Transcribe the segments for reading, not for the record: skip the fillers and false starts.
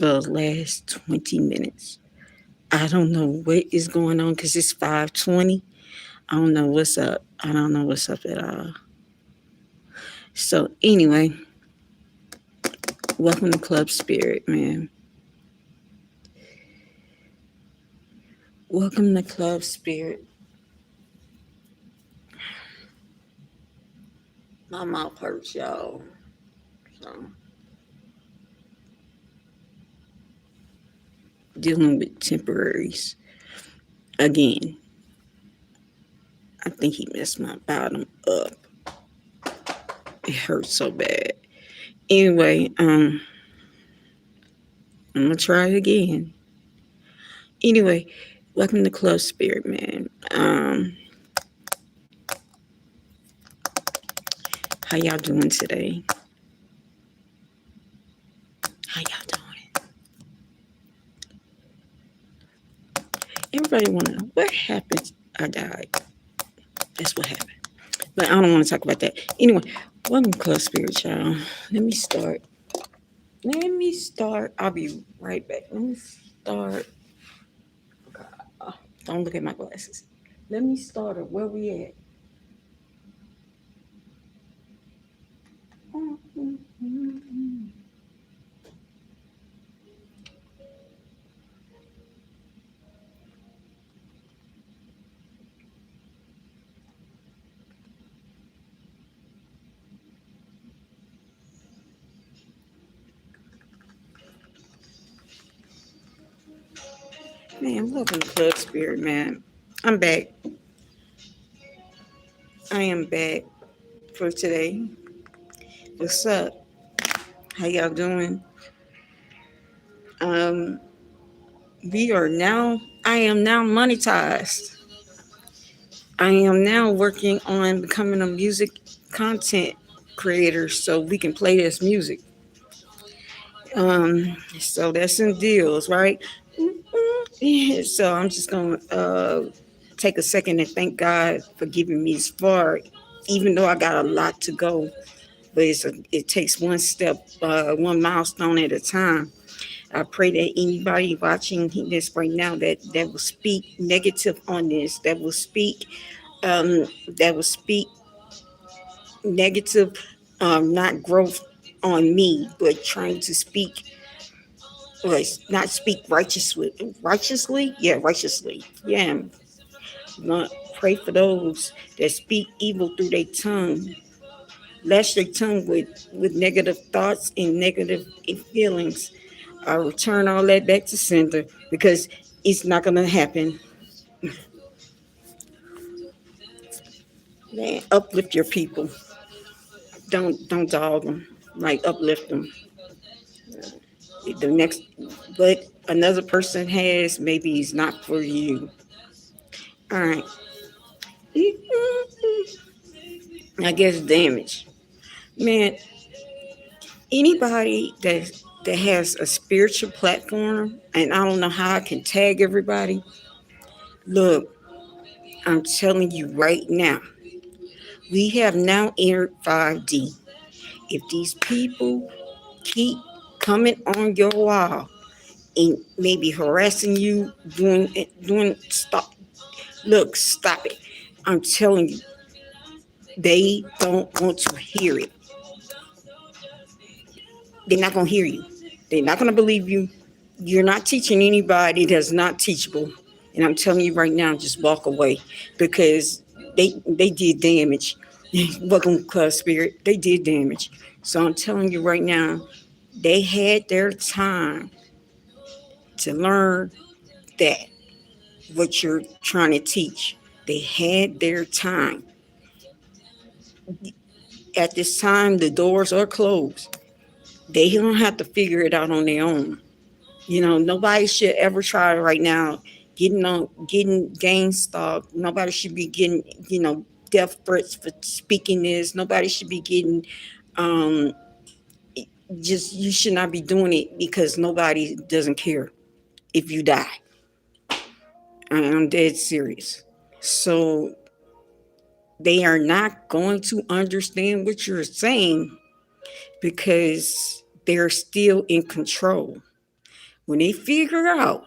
the last 20 minutes. I don't know what is going on because it's 5:20. I don't know what's up. I don't know what's up at all. So anyway, welcome to Club Spirit, man. Welcome to Club Spirit. My mouth hurts, y'all. So dealing with temporaries again. I think he messed my bottom up. It hurts so bad. Anyway, I'm gonna try it again. Anyway, welcome to Club Spirit, man. How y'all doing today? How y'all doing? Everybody wanna know what happened. I died. That's what happened. But I don't want to talk about that. Anyway, welcome to Club Spirit, y'all. Let me start. I'll be right back. Let me start. Don't look at my glasses. Let me start at where we at. Man, welcome to Club Spirit, man. I'm back. I am back for today. What's up? How y'all doing? Um, I am now monetized. I am now working on becoming a music content creator so we can play this music. So that's some deals, right? So I'm just gonna take a second and thank God for giving me this far, even though I got a lot to go. But it takes one step, one milestone at a time. I pray that anybody watching this right now that will speak negative on this, that will speak negative, not growth on me, but trying to speak, not speak righteously. Yeah, not pray for those that speak evil through their tongue, lash their tongue with negative thoughts and negative feelings. I return all that back to sender because it's not gonna happen. Man, uplift your people. Don't dog them. Like uplift them. The next, but another person has, maybe it's not for you. All right. I guess damage. Man, anybody that has a spiritual platform, and I don't know how I can tag everybody. Look, I'm telling you right now, we have now entered 5D. If these people keep coming on your wall and maybe harassing you, doing stop. Look, stop it. I'm telling you, they don't want to hear it. They're not going to hear you. They're not going to believe you. You're not teaching anybody that's not teachable. And I'm telling you right now, just walk away because they did damage. Welcome, Club Spirit. They did damage. So I'm telling you right now, they had their time to learn that what you're trying to teach. They had their time. At this time, the doors are closed. They don't have to figure it out on their own. Nobody should ever try right now getting gang stalked. Nobody should be getting, death threats for speaking this. Nobody should be getting um just you should not be doing it because nobody doesn't care if you die. I'm dead serious. So they are not going to understand what you're saying because they're still in control. When they figure out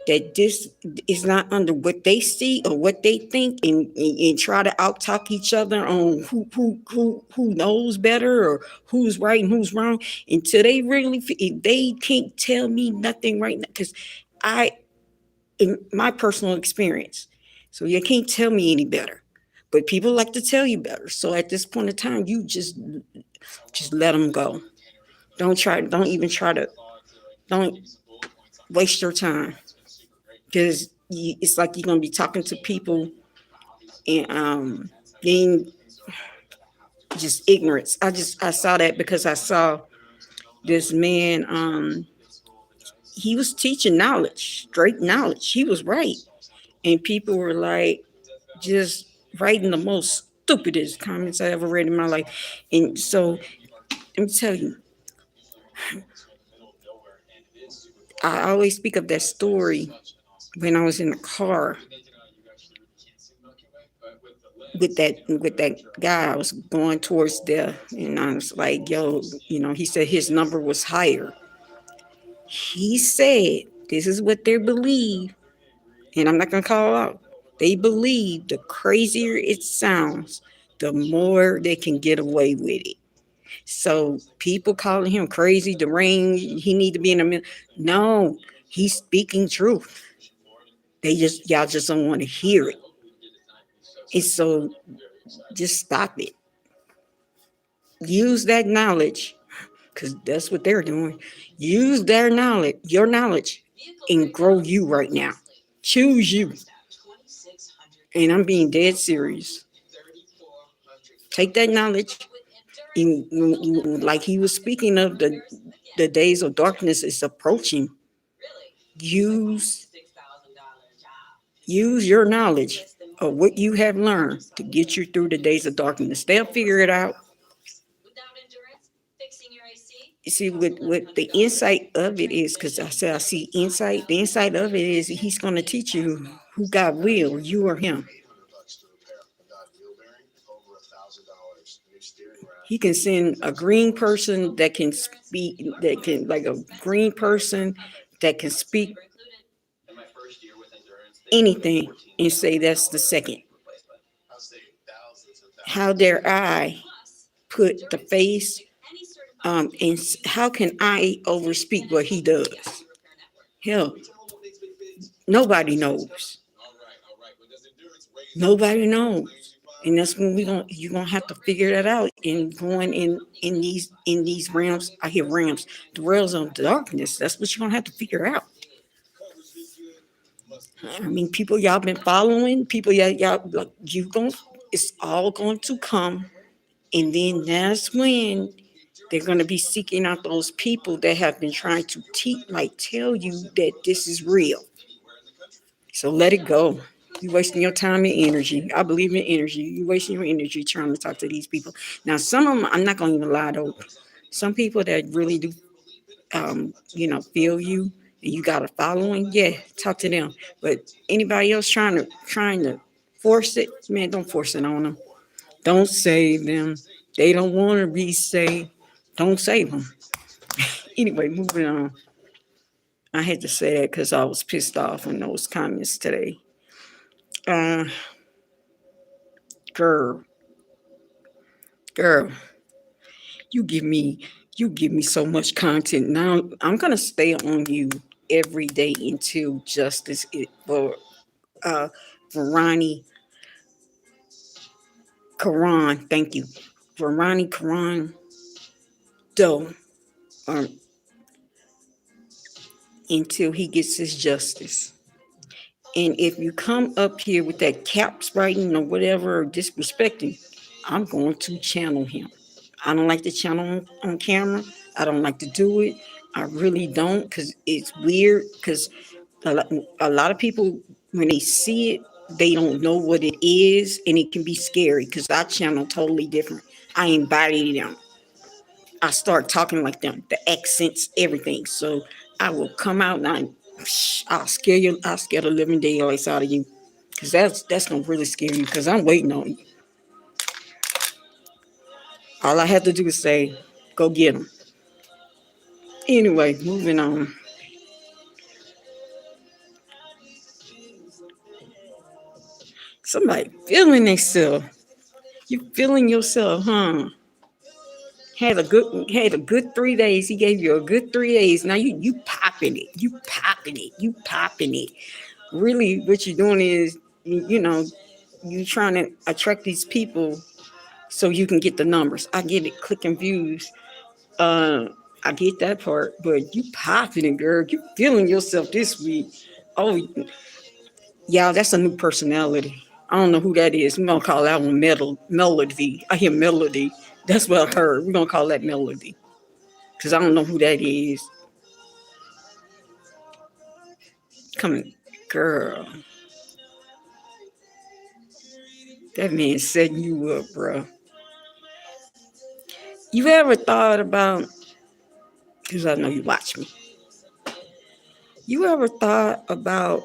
that this is not under what they see or what they think, and try to out talk each other on who knows better or who's right and who's wrong, until they really they can't tell me nothing right now, because I in my personal experience, so you can't tell me any better, but people like to tell you better. So at this point in time, you just let them go. Don't even try to, don't waste your time, because it's like you're gonna be talking to people, and being just ignorance. I saw that because I saw this man. He was teaching knowledge, straight knowledge. He was right, and people were like just writing the most stupidest comments I ever read in my life. And so let me tell you, I always speak of that story when I was in the car with that guy. I was going towards there, and I was like, yo, he said his number was higher. He said this is what they believe, and I'm not gonna call out. They believe the crazier it sounds, the more they can get away with it. So people calling him crazy, deranged, he need to be in a minute. No, he's speaking truth. Y'all just don't want to hear it. And so just stop it. Use that knowledge, because that's what they're doing. Use their knowledge, your knowledge, and grow you right now. Choose you. And I'm being dead serious. Take that knowledge, and like he was speaking of, the days of darkness is approaching. Use use your knowledge of what you have learned to get you through the days of darkness. They'll figure it out. You see, what the insight of it is, because I said I see insight. The insight of it is he's going to teach you who God will, you or him. He can send a green person that can speak, that can, like a green person that can speak anything, and say that's the second. How dare I put the face, and how can I overspeak what he does? Hell, nobody knows. Nobody knows. And that's when you're gonna have to figure that out, and going in these realms. I hear realms, the realms of darkness. That's what you're gonna have to figure out. I mean, people y'all been following, people y'all like, you going, it's all going to come, and then that's when they're going to be seeking out those people that have been trying to tell you that this is real. So let it go. You're wasting your time and energy. I believe in energy. You're wasting your energy trying to talk to these people. Now, some of them, I'm not going to even lie though. Some people that really do, feel you, and you got a following, yeah, talk to them. But anybody else trying to force it, man, don't force it on them. Don't save them. They don't want to be saved. Don't save them. Anyway, moving on. I had to say that because I was pissed off in those comments today. Uh, girl, girl, you give me so much content. Now I'm gonna stay on you every day until justice for uh Verani Karan. Thank you, Verani Karan Doe, um, until he gets his justice. And if you come up here with that caps writing or whatever, or disrespecting, I'm going to channel him. I don't like to channel on camera. I don't like to do it. I really don't, because it's weird. Because a lot of people, when they see it, they don't know what it is, and it can be scary. Because I channel totally different. I embody them. I start talking like them, the accents, everything. So I will come out, and I'll scare you. I'll scare the living daylights out of you, because that's gonna really scare you. Because I'm waiting on you. All I have to do is say, "Go get them." Anyway, moving on. Somebody feeling themselves. You feeling yourself, huh? Had a good 3 days. He gave you a good 3 days. Now you popping it. You popping it. You popping it. Really, what you're doing is you trying to attract these people so you can get the numbers. I get it, clicking views. Uh, I get that part, but you popping it, girl. You feeling yourself this week. Oh, yeah, that's a new personality. I don't know who that is. We're gonna call that one Melody. I hear Melody. That's what I heard. We're gonna call that Melody. Cause I don't know who that is. Coming, girl. That man setting you up, bro. You ever thought about? Cause I know you watch me. You ever thought about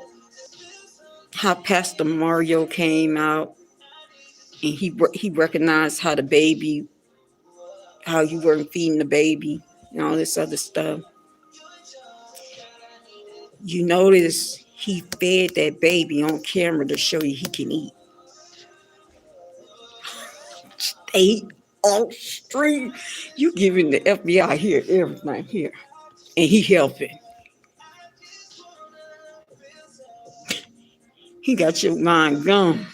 how Pastor Mario came out and he recognized how the baby, how you weren't feeding the baby and all this other stuff. You notice he fed that baby on camera to show you he can eat. Ate on street. You giving the FBI here everything here, and he helping. He got your mind gone.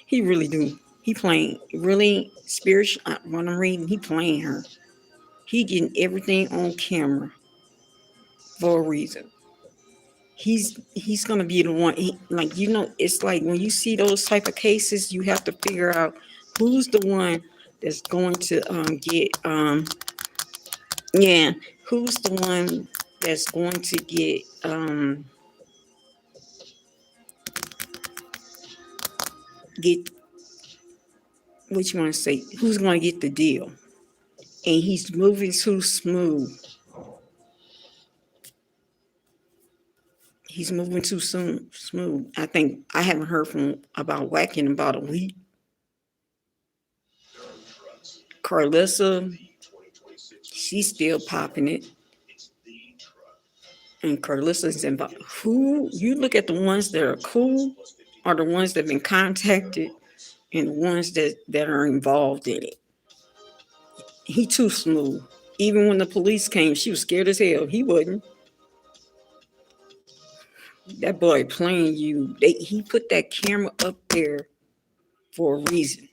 He really do. He playing really spiritual. When I'm reading, he playing her. He getting everything on camera for a reason. He's gonna be the one. It's like when you see those type of cases, you have to figure out who's the one that's going to get yeah, who's the one that's going to get what you want to say? Who's going to get the deal? And he's moving too smooth. He's moving too soon, smooth. I think I haven't heard from about Wack in about a week. Carlissa, she's still popping it. And Carlissa's involved. Who you look at the ones that are cool are the ones that have been contacted and the ones that are involved in it. He too smooth. Even when the police came, she was scared as hell. He wasn't. That boy playing you. He put that camera up there for a reason.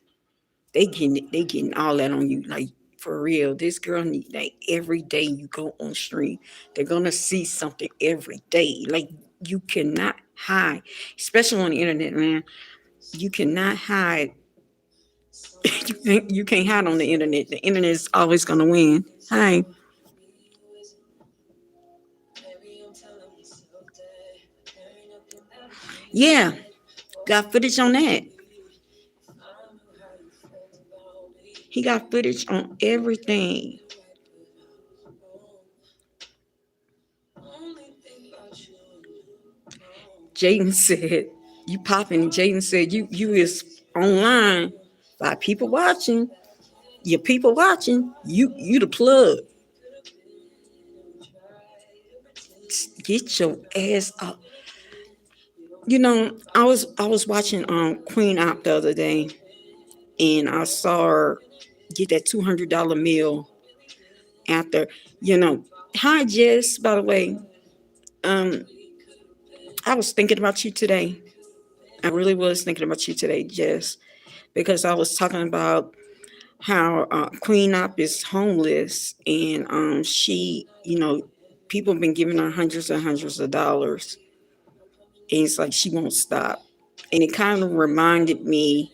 They getting all that on you. Like for real. This girl need like every day you go on stream, they're gonna see something every day. Like you cannot hide, especially on the internet, man. You cannot hide. You can't hide on the internet. The internet is always gonna win. Hi. Yeah, got footage on that. He got footage on everything. Jaden said, "You popping?" Jaden said, "You is online by people watching. Your people watching. You the plug. Get your ass up." I was watching Queen Op the other day, and I saw her get that $200 meal after. You know, Hi Jess. By the way, um, I was thinking about you today. I really was thinking about you today, Jess, because I was talking about how Queen Op is homeless, and people have been giving her hundreds and hundreds of dollars, and it's like she won't stop. And it kind of reminded me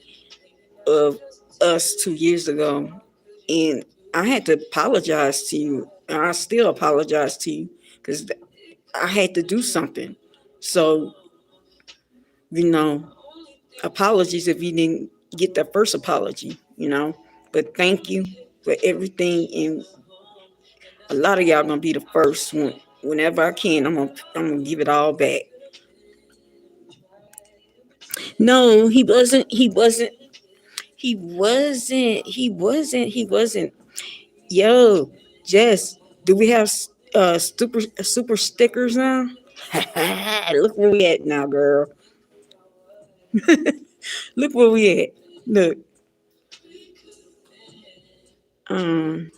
of us 2 years ago, and I had to apologize to you, and I still apologize to you because I had to do something. So, you know, apologies if you didn't get that first apology. But thank you for everything, and a lot of y'all gonna be the first one. Whenever I can, I'm gonna give it all back. No, he wasn't. He wasn't. He wasn't. He wasn't. He wasn't. Yo, Jess, do we have super stickers now? Look where we at now, girl. Look where we at. Look, um,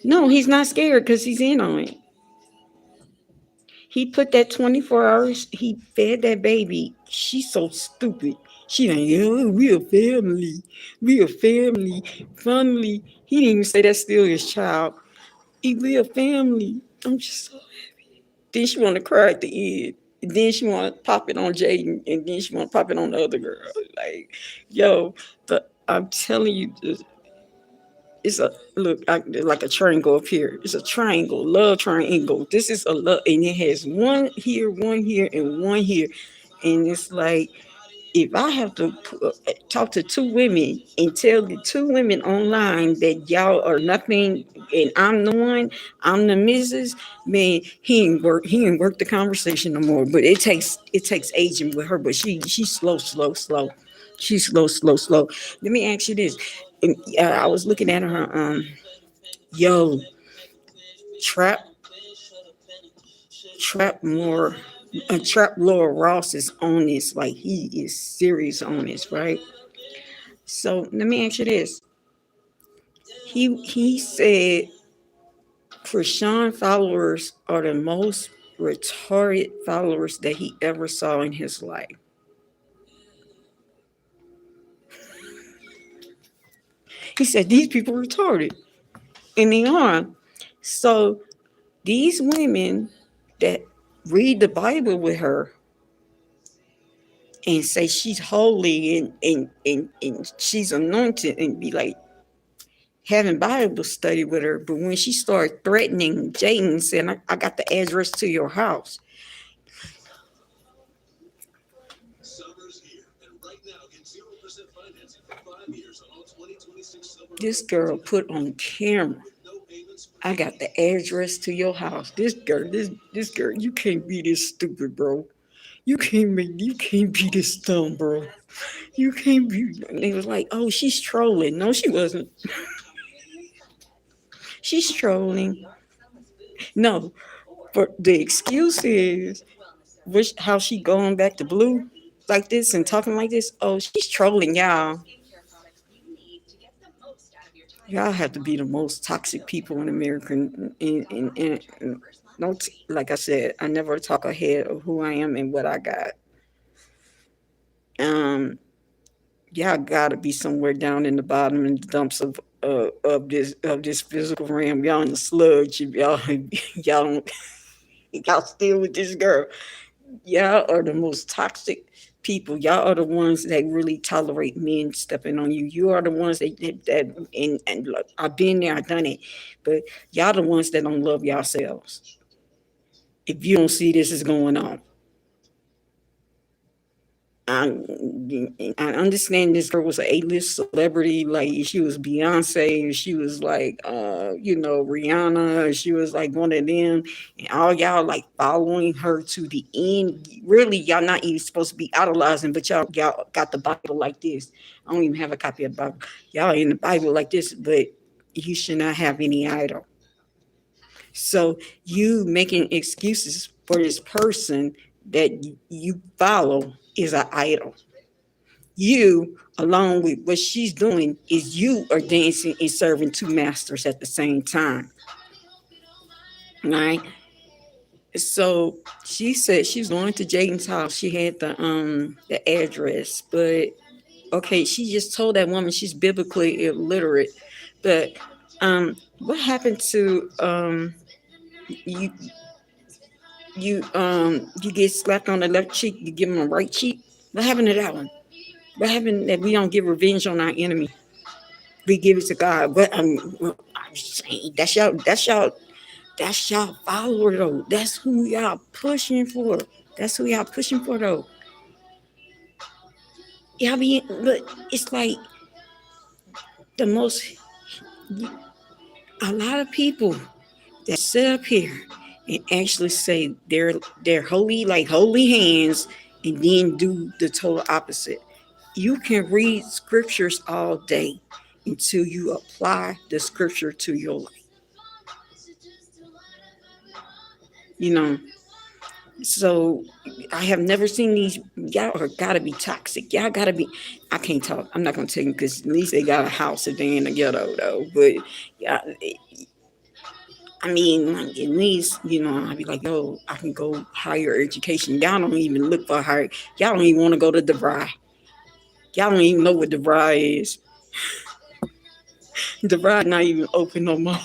no, he's not scared because he's in on it. He put that 24 hours, he fed that baby. She's so stupid. She like, yeah, we a family. We a family. Family. He didn't even say that's still his child. We a family. I'm just so. Then she want to cry at the end. And then she want to pop it on Jaden. And then she want to pop it on the other girl. Like, yo, I'm telling you, it's a look like a triangle up here. It's a triangle, love triangle. This is a love, and it has one here, and one here, and it's like if I have to talk to two women and tell the two women online that y'all are nothing, and I'm the one, I'm the Mrs. Man, he ain't work the conversation no more. But it takes aging with her, but she's slow. She's slow. Let me ask you this. And, I was looking at her. Yo, trap, trap more. Trap Laura Ross is on this. Like he is serious on this, right? So let me ask you this. He said Chrisean followers are the most retarded followers that he ever saw in his life. He said these people are retarded, and they are. So these women that read the Bible with her and say she's holy and she's anointed and be like having Bible study with her, but when she started threatening Jaden, saying, I got the address to your house. This girl put on camera, I got the address to your house. This girl, you can't be this stupid, bro. You can't be this dumb, bro. You can't be. And they was like, oh, she's trolling. No, she wasn't. She's trolling. No, but the excuse is how she going back to blue like this and talking like this. Oh, she's trolling y'all. Y'all have to be the most toxic people in America. And no, like I said, I never talk ahead of who I am and what I got. Um, y'all gotta be somewhere down in the bottom in the dumps of this physical realm. Y'all in the sludge. Y'all don't, y'all still with this girl. Y'all are the most toxic people. Y'all are the ones that really tolerate men stepping on you. You are the ones that and look, I've been there, I've done it, but y'all the ones that don't love yourselves. If you don't see this is going on, I, I understand this girl was an A-list celebrity, like she was Beyonce, she was like Rihanna, she was like one of them, and all y'all like following her to the end. Really, y'all not even supposed to be idolizing, but y'all got the Bible like this. I don't even have a copy of the Bible. Y'all in the Bible like this, but you should not have any idol. So you making excuses for this person that you follow is an idol. You, along with what she's doing, is you are dancing and serving two masters at the same time. Right? So she said she was going to Jaden's house. She had the address, but okay, she just told that woman she's biblically illiterate. But what happened to you you get slapped on the left cheek, you give them a right cheek? What happened to that one? What happened that we don't get revenge on our enemy? We give it to God. But I'm saying that's y'all follower though. That's who y'all pushing for. That's who y'all pushing for though. Y'all be look, it's like the most a lot of people that sit up here and actually say they're holy, like holy hands, and then do the total opposite. You can read scriptures all day until you apply the scripture to your life. You know, so I have never seen these. Y'all are gotta be toxic. Y'all gotta be. I can't talk. I'm not gonna tell you because at least they got a house if they in the ghetto though. But yeah, I mean, like, at least I'd be like, yo, I can go higher education. Y'all don't even look for higher. Y'all don't even want to go to DeVry. Y'all don't even know what DeVry is. DeVry not even open no more.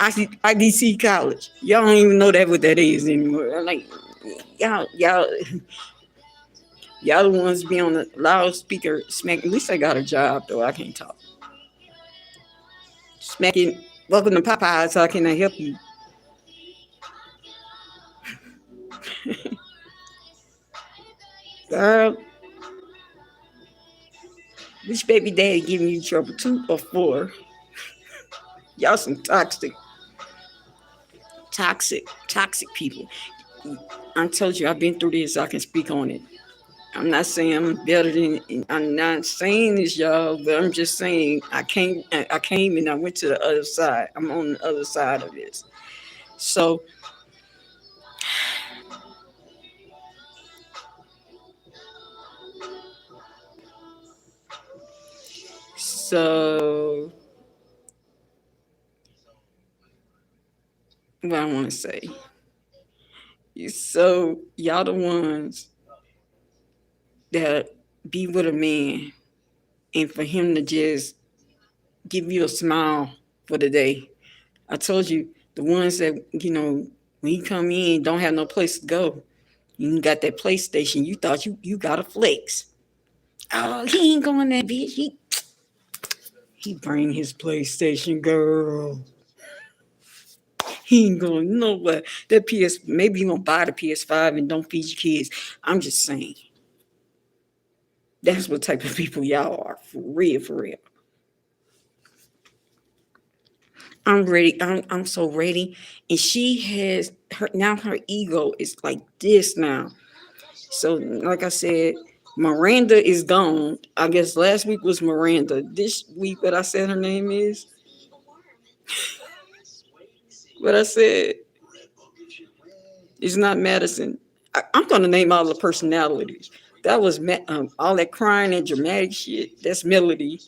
IDC College. Y'all don't even know that what that is anymore. I'm like, y'all the ones be on the loudspeaker smack. At least I got a job though. I can't talk. Smacking. Welcome to Popeyes. How can I help you? Girl, which baby daddy giving you trouble? 2 or 4? Y'all some toxic people. I told you I've been through this. I can speak on it. I'm not saying I'm better than. I'm not saying this, y'all. But I'm just saying I came. I came and I went to the other side. I'm on the other side of this. So, so what I want to say. So y'all the ones that be with a man, and for him to just give you a smile for the day. I told you the ones that when he come in don't have no place to go. You got that PlayStation. You thought you got a flex. Oh, he ain't going that bitch. He bring his PlayStation, girl. He ain't going nowhere. That maybe you gonna buy the PS5 and don't feed your kids. I'm just saying. That's what type of people y'all are. For real, for real. I'm ready. I'm so ready. And she has her ego is like this now. So like I said, Miranda is gone. I guess last week was Miranda. This week what I said her name is. What I said is not Madison. I'm gonna name all the personalities. That was all that crying and dramatic shit. That's Melody.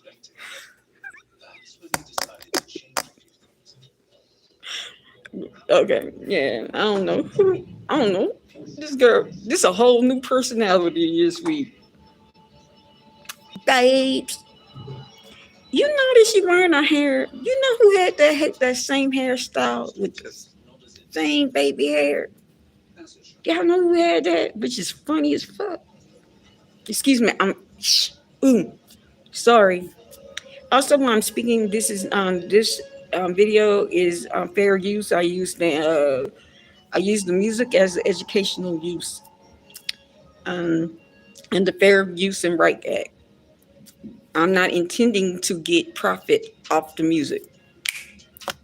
Okay, yeah, I don't know. I don't know. This girl, this a whole new personality this week. Babes, you notice she wearing her hair. You know who had that same hairstyle with the same baby hair? Y'all know who had that? Which is funny as fuck. Excuse me, ooh, sorry. Also, when I'm speaking, this video is fair use. I use the music as educational use, um, and the Fair Use and Right Act. I'm not intending to get profit off the music.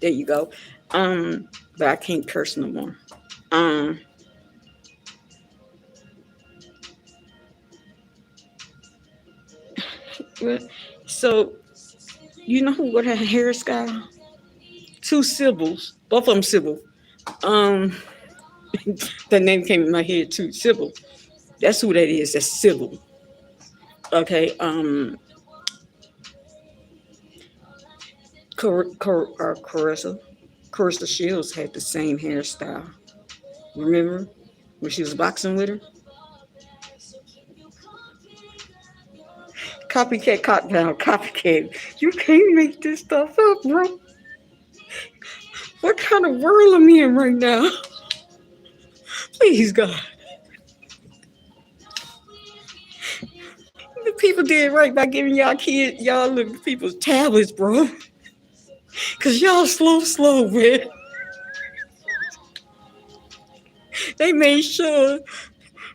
There you go. But I can't curse no more. Um, so you know who got her hairstyle? 2 Sybil's, both of them Sybil. Um, the name came in my head too, Sybil. That's who that is. That's Sybil. Okay. Carissa Shields had the same hairstyle. Remember when she was boxing with her? Copycat, cop down, copycat. You can't make this stuff up, bro. What kind of world am I in right now? Please, God. The people did right by giving y'all little people's tablets, bro. Cause y'all slow, man. They made sure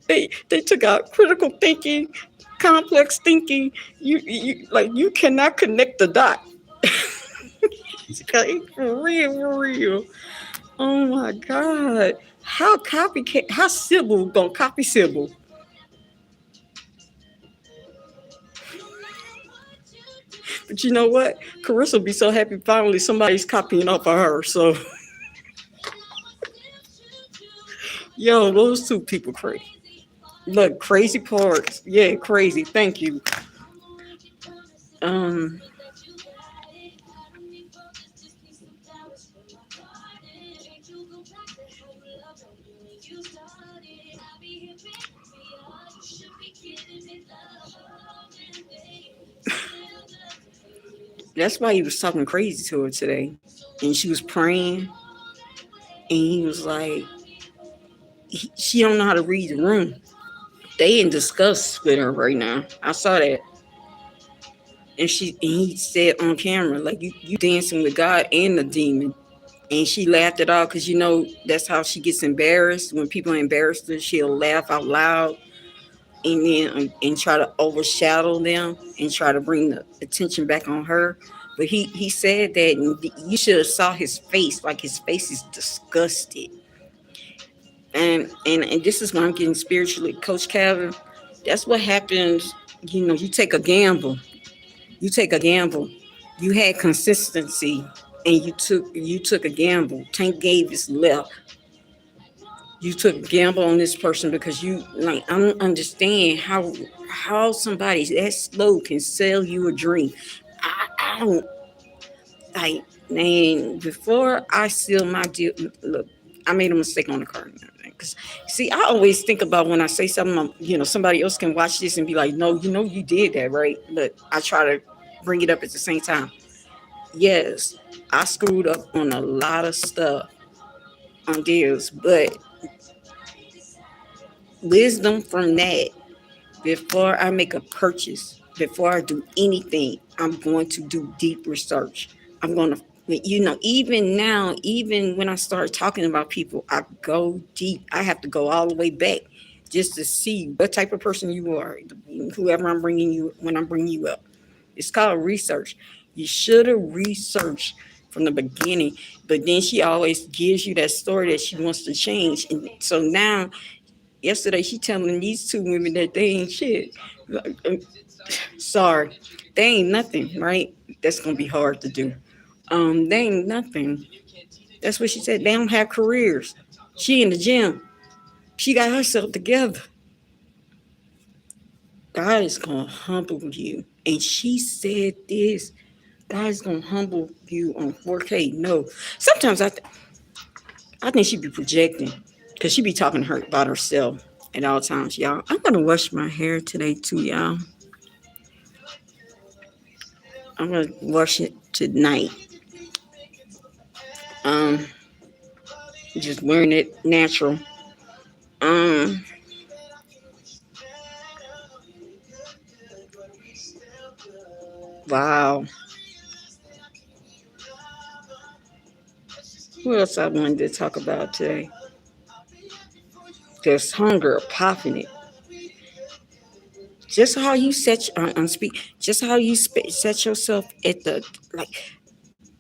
they took out critical thinking, complex thinking. You cannot connect the dot. For real, for real. Oh my God. How Sybil gonna copy Sybil? But you know what? Carissa will be so happy finally somebody's copying off of her. So Yo, those two people crazy. Look, crazy parts. Yeah, crazy. Thank you. Um, that's why he was talking crazy to her today, and she was praying, and he was like, she don't know how to read the room. They in disgust with her right now. I saw that, and he said on camera like, you dancing with God and the demon. And she laughed it off because that's how she gets embarrassed. When people embarrass her, she'll laugh out loud and then and try to overshadow them and try to bring the attention back on her. But he said that, and you should have saw his face. Like, his face is disgusted. And this is why I'm getting spiritually, Coach Calvin. That's what happens. You take a gamble. You take a gamble. You had consistency, and you took a gamble. Tank gave his left. You took a gamble on this person because you, like, I don't understand how somebody that slow can sell you a dream. I don't, like, man. Before I seal my deal, look, I made a mistake on the card. Because, see, I always think about when I say something, somebody else can watch this and be like, no, you did that, right? But I try to bring it up at the same time. Yes, I screwed up on a lot of stuff on deals, but wisdom from that, before I make a purchase, before I do anything, I'm going to do deep research. I'm going to, even now, even when I start talking about people, I go deep. I have to go all the way back just to see what type of person you are, whoever I'm bringing you, when I'm bringing you up. It's called research. You should have researched from the beginning, but then she always gives you that story that she wants to change. And so now, yesterday, she telling these two women that they ain't shit. Like, sorry, they ain't nothing, right? That's gonna be hard to do. They ain't nothing. That's what she said. They don't have careers. She in the gym. She got herself together. God is gonna humble you. And she said this. God is gonna humble you on 4K. No. Sometimes I think she be projecting. Cause she be talking to her about herself at all times, y'all. I'm gonna wash my hair today too, y'all. I'm gonna wash it tonight. Um, just wearing it natural. Um, wow. What else I wanted to talk about today? There's hunger, popping it. Just how you speak. Just how you set yourself at the, like.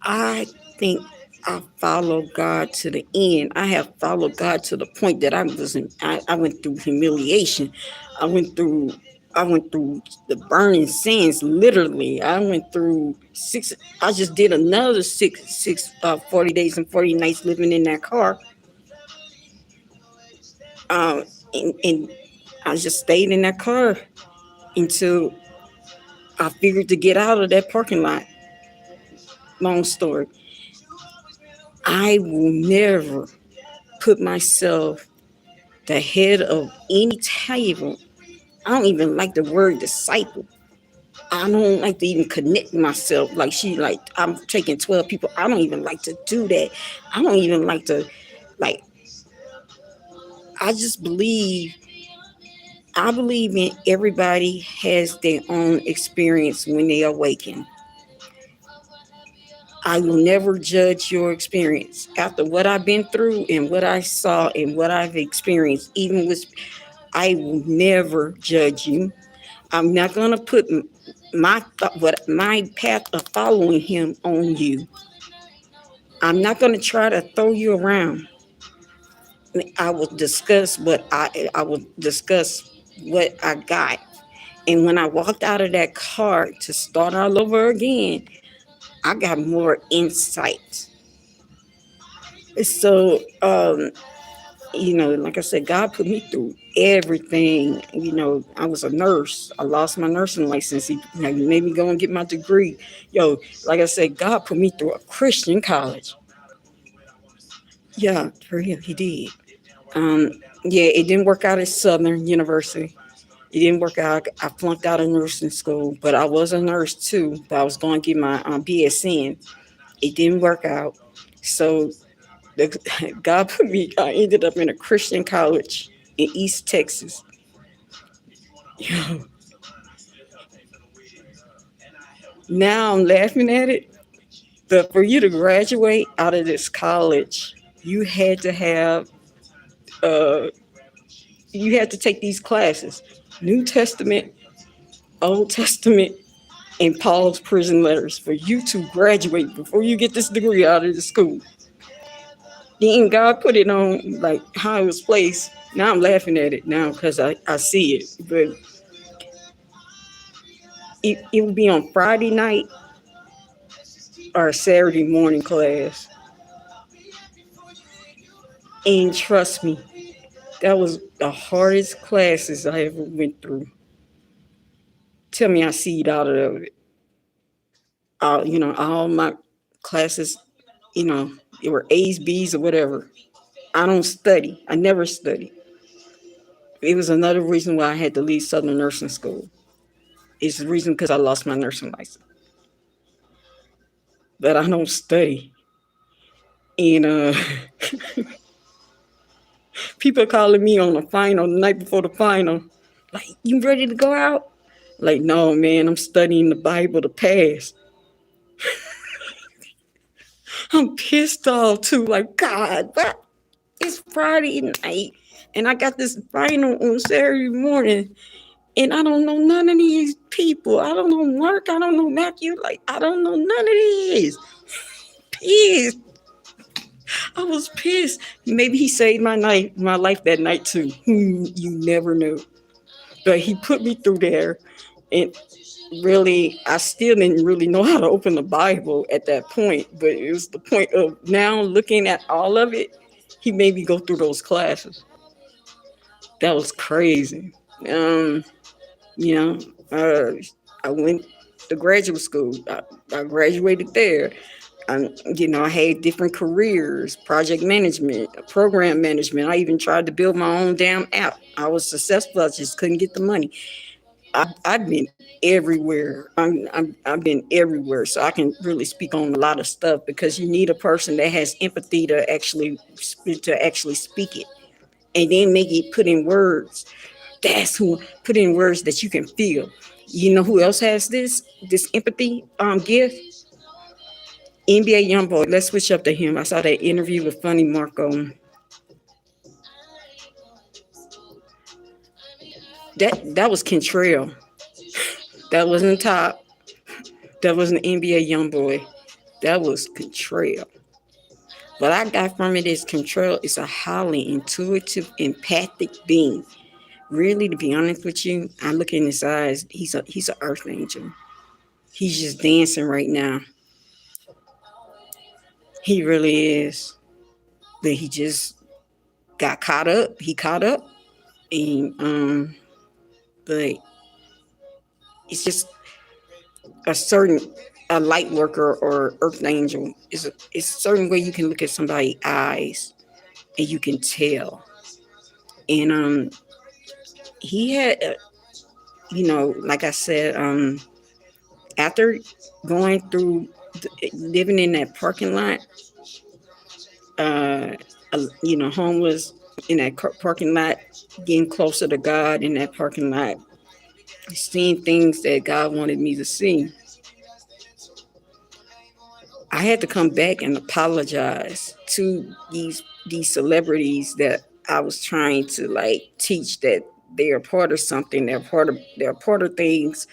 I think I follow God to the end. I have followed God to the point that I wasn't. I went through humiliation. I went through. I went through the burning sands. Literally, I went through six. I just did another 40 days and 40 nights living in that car. And I just stayed in that car until I figured to get out of that parking lot. Long story. I will never put myself the head of any table. I don't even like the word disciple. I don't like to even connect myself. Like, I'm taking 12 people. I don't even like to do that. I don't even like to, like, I just believe, I believe in everybody has their own experience when they awaken. I will never judge your experience after what I've been through and what I saw and what I've experienced. Even with, I will never judge you. I'm not gonna put my path of following him on you. I'm not gonna try to throw you around. I will discuss what I got. And when I walked out of that car to start all over again, I got more insight. So Like I said, God put me through everything. I was a nurse. I lost my nursing license. He made me go and get my degree. Like I said, God put me through a Christian college. Yeah, for real, he did. Um, yeah, it didn't work out at Southern University. It didn't work out. I flunked out of nursing school, but I was a nurse too. But I was going to get my BSN. It didn't work out. So God put me. I ended up in a Christian college in East Texas. Now I'm laughing at it. But for you to graduate out of this college, you had to have uh, you had to take these classes: New Testament, Old Testament, and Paul's prison letters for you to graduate before you get this degree out of the school. Then God put it on like how it was placed. Now I'm laughing at it now because I see it. But it would be on Friday night or Saturday morning class. And trust me, that was the hardest classes I ever went through. Tell me I see it out of it. All my classes, you know, they were A's, B's, or whatever. I don't study. I never study. It was another reason why I had to leave Southern Nursing School. It's the reason because I lost my nursing license. But I don't study. And people calling me on the final, the night before the final, like, you ready to go out? Like, no, man, I'm studying the Bible to pass. I'm pissed off too. Like, God, but it's Friday night and I got this final on Saturday morning and I don't know none of these people. I don't know Mark. I don't know Matthew. Like, I don't know none of these. Pissed. I was pissed. Maybe he saved my life that night too. You never know. But he put me through there, and really, I still didn't really know how to open the Bible at that point. But it was the point of now looking at all of it. He made me go through those classes. That was crazy. Um, you know, uh, I went to graduate school. I graduated there. I had different careers: project management, program management. I even tried to build my own damn app. I was successful. I just couldn't get the money. I've been everywhere. I've been everywhere, so I can really speak on a lot of stuff because you need a person that has empathy to actually speak it and then make it put in words. That's who put in words that you can feel. You know who else has this empathy gift? NBA YoungBoy. Let's switch up to him. I saw that interview with Funny Marco. That was Kentrell. That wasn't Top. That wasn't NBA YoungBoy. That was Kentrell. What I got from it is Kentrell is a highly intuitive, empathic being. Really, to be honest with you, I look in his eyes. He's an earth angel. He's just dancing right now. He really is. But he just got caught up. He caught up, and but it's just a certain a light worker or earth angel it's a certain way you can look at somebody's eyes and you can tell. And he had, like I said, after going through living in that parking lot, uh, homeless in that parking lot, getting closer to God in that parking lot, seeing things that God wanted me to see. I had to come back and apologize to these celebrities that I was trying to like teach that they are part of something, they're part of things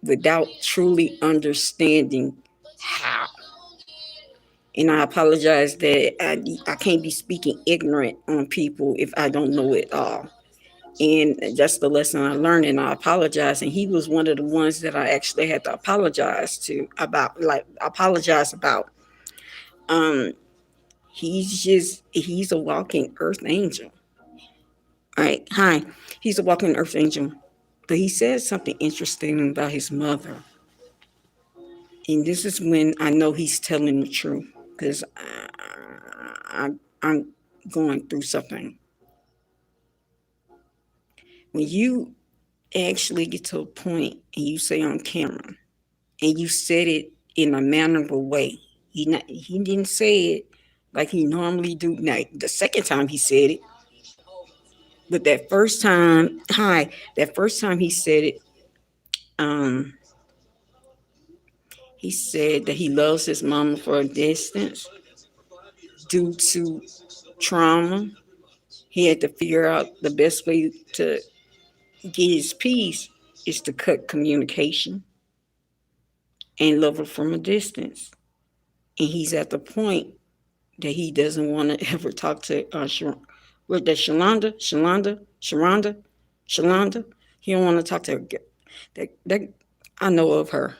without truly understanding how. And I apologize that I can't be speaking ignorant on people if I don't know it all. And that's the lesson I learned, and I apologize. And he was one of the ones that I actually had to apologize to about, like apologize about. Um, He's a walking earth angel. All right. Hi. He's a walking earth angel. But he said something interesting about his mother. And this is when I know he's telling the truth. Because I'm going through something. When you actually get to a point and you say on camera, and you said it in a mannerable way, he didn't say it like he normally do. Now, the second time he said it, but that first time he said it, um, he said that he loves his mama for a distance due to trauma. He had to figure out the best way to get his peace is to cut communication and love her from a distance. And he's at the point that he doesn't want to ever talk to what that Shalonda. He don't want to talk to her. That I know of her.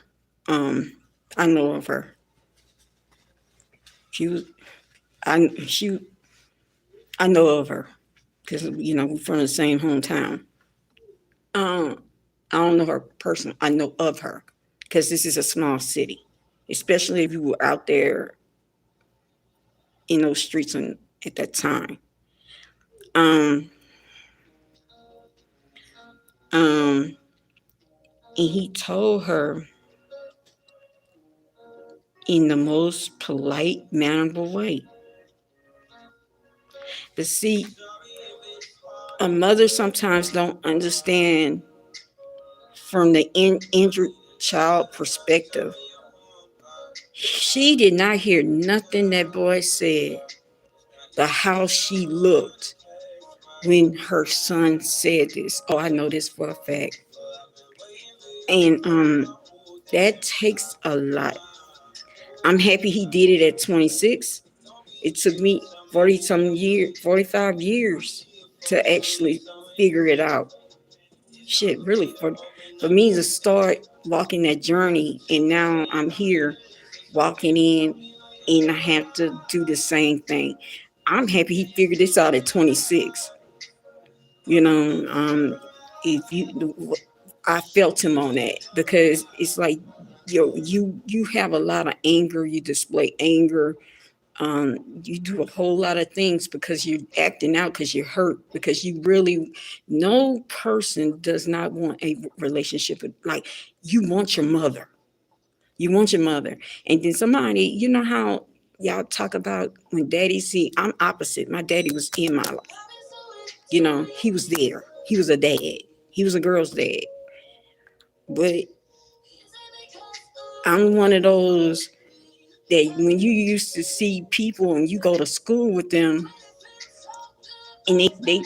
Um, I know of her. She was she I know of her because we're from the same hometown. Um, I don't know her personally. I know of her because this is a small city, especially if you were out there in those streets at that time. Um, um, and he told her in the most polite, mannerable way. But see, a mother sometimes don't understand from the injured child perspective. She did not hear nothing that boy said, but how she looked when her son said this. Oh, I know this for a fact. And that takes a lot. I'm happy he did it at 26. It took me 45 years to actually figure it out. Shit, really, for me to start walking that journey, and now I'm here walking in, and I have to do the same thing. I'm happy he figured this out at 26. You know, if you, I felt him on that because it's like, you have a lot of anger. You display anger. You do a whole lot of things because you're acting out because you're hurt because you really, no person does not want a relationship like you want your mother. You want your mother. And then somebody, you know how y'all talk about when daddy, see, I'm opposite. My daddy was in my life. He was there. He was a dad. He was a girl's dad. But I'm one of those that when you used to see people and you go to school with them and they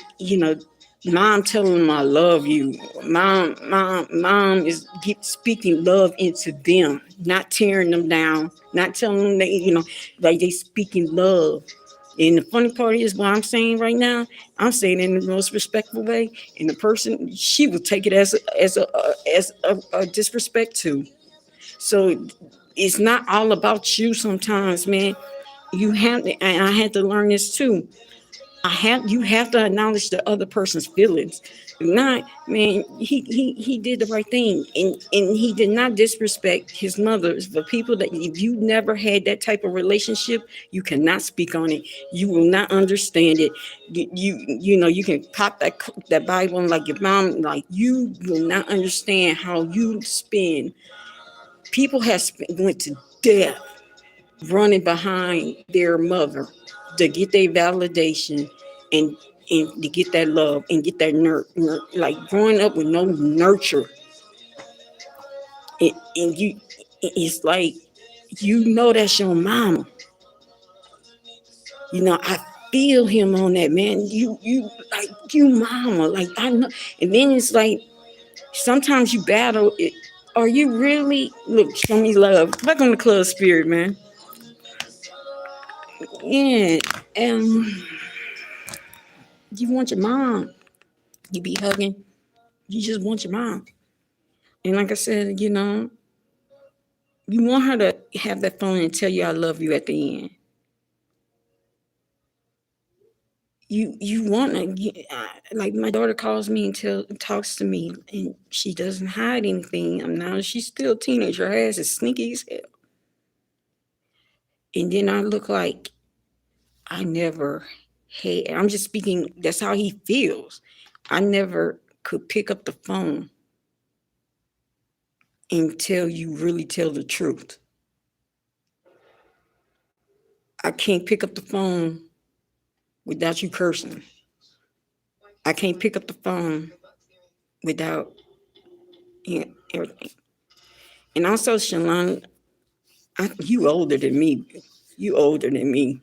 mom telling them I love you. Mom is speaking love into them, not tearing them down, not telling them like they speaking love. And the funny part is what I'm saying right now, I'm saying it in the most respectful way. And the person, she will take it as a disrespect too. So it's not all about you sometimes, man. You have to, and I had to learn this too. You have to acknowledge the other person's feelings. If not, man, he did the right thing, and he did not disrespect his mother. For people that if you never had that type of relationship, you cannot speak on it. You will not understand it. You can pop that Bible and like your mom, like you will not understand how you spend. People went to death running behind their mother to get their validation and and to get that love and get that like growing up with no nurture. And it's like that's your mama. I feel him on that, man. You like you mama, like I know. And then it's like sometimes you battle it. Are you really look? Show me love. Back on the club spirit, man. Yeah, you want your mom. You be hugging. You just want your mom. And like I said, you want her to have that phone and tell you I love you at the end. you want to, like my daughter calls me and talks to me, and she doesn't hide anything. Now she's still a teenager. Her ass is sneaky as hell. And then I look like I never had. I'm just speaking. That's how he feels. I never could pick up the phone until you really tell the truth. I can't pick up the phone without you cursing. I can't pick up the phone without, everything. And also, Shalon, you older than me. You older than me,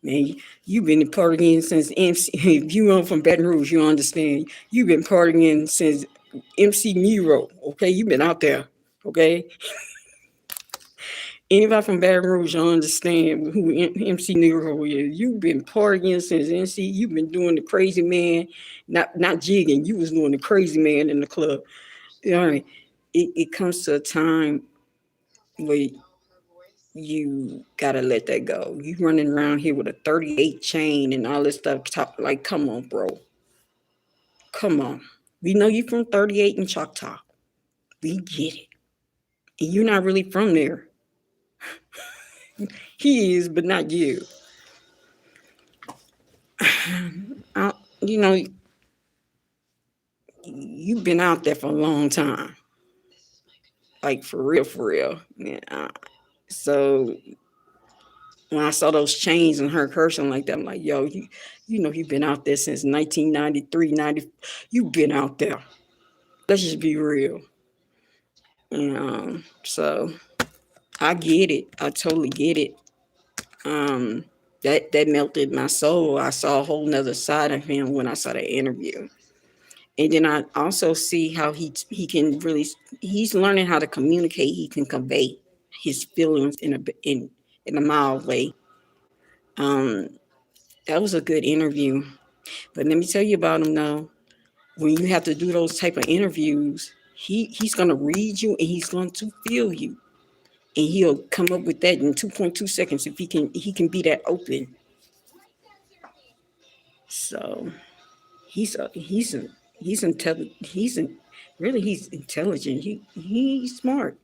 man. You've been partying since MC. If you are from Baton Rouge, you understand. You've been partying since MC Nero. Okay, you've been out there. Okay, anybody from Baton Rouge, you understand who MC Nero is. You've been partying since MC. You've been doing the crazy man, not jigging. You was doing the crazy man in the club. All right, it comes to a time where you gotta let that go. You running around here with a 38 chain and all this stuff. Like, come on, bro. Come on. We know you from 38 in Choctaw. We get it. And you're not really from there. He is, but not you. You know, you've been out there for a long time. Like, for real, for real. Yeah. So when I saw those chains and her cursing like that, I'm like, yo, you know you've been out there since 1993, 90. You've been out there. Let's just be real. So I get it. I totally get it. That melted my soul. I saw a whole nother side of him when I saw that interview. And then I also see how he can really, he's learning how to communicate. He can convey his feelings in a mild way. Um, that was a good interview. But let me tell you about him though. When you have to do those type of interviews, he's gonna read you and he's going to feel you. And he'll come up with that in 2.2 seconds if he can be that open. So he's intelligent. He's intelligent. He's smart.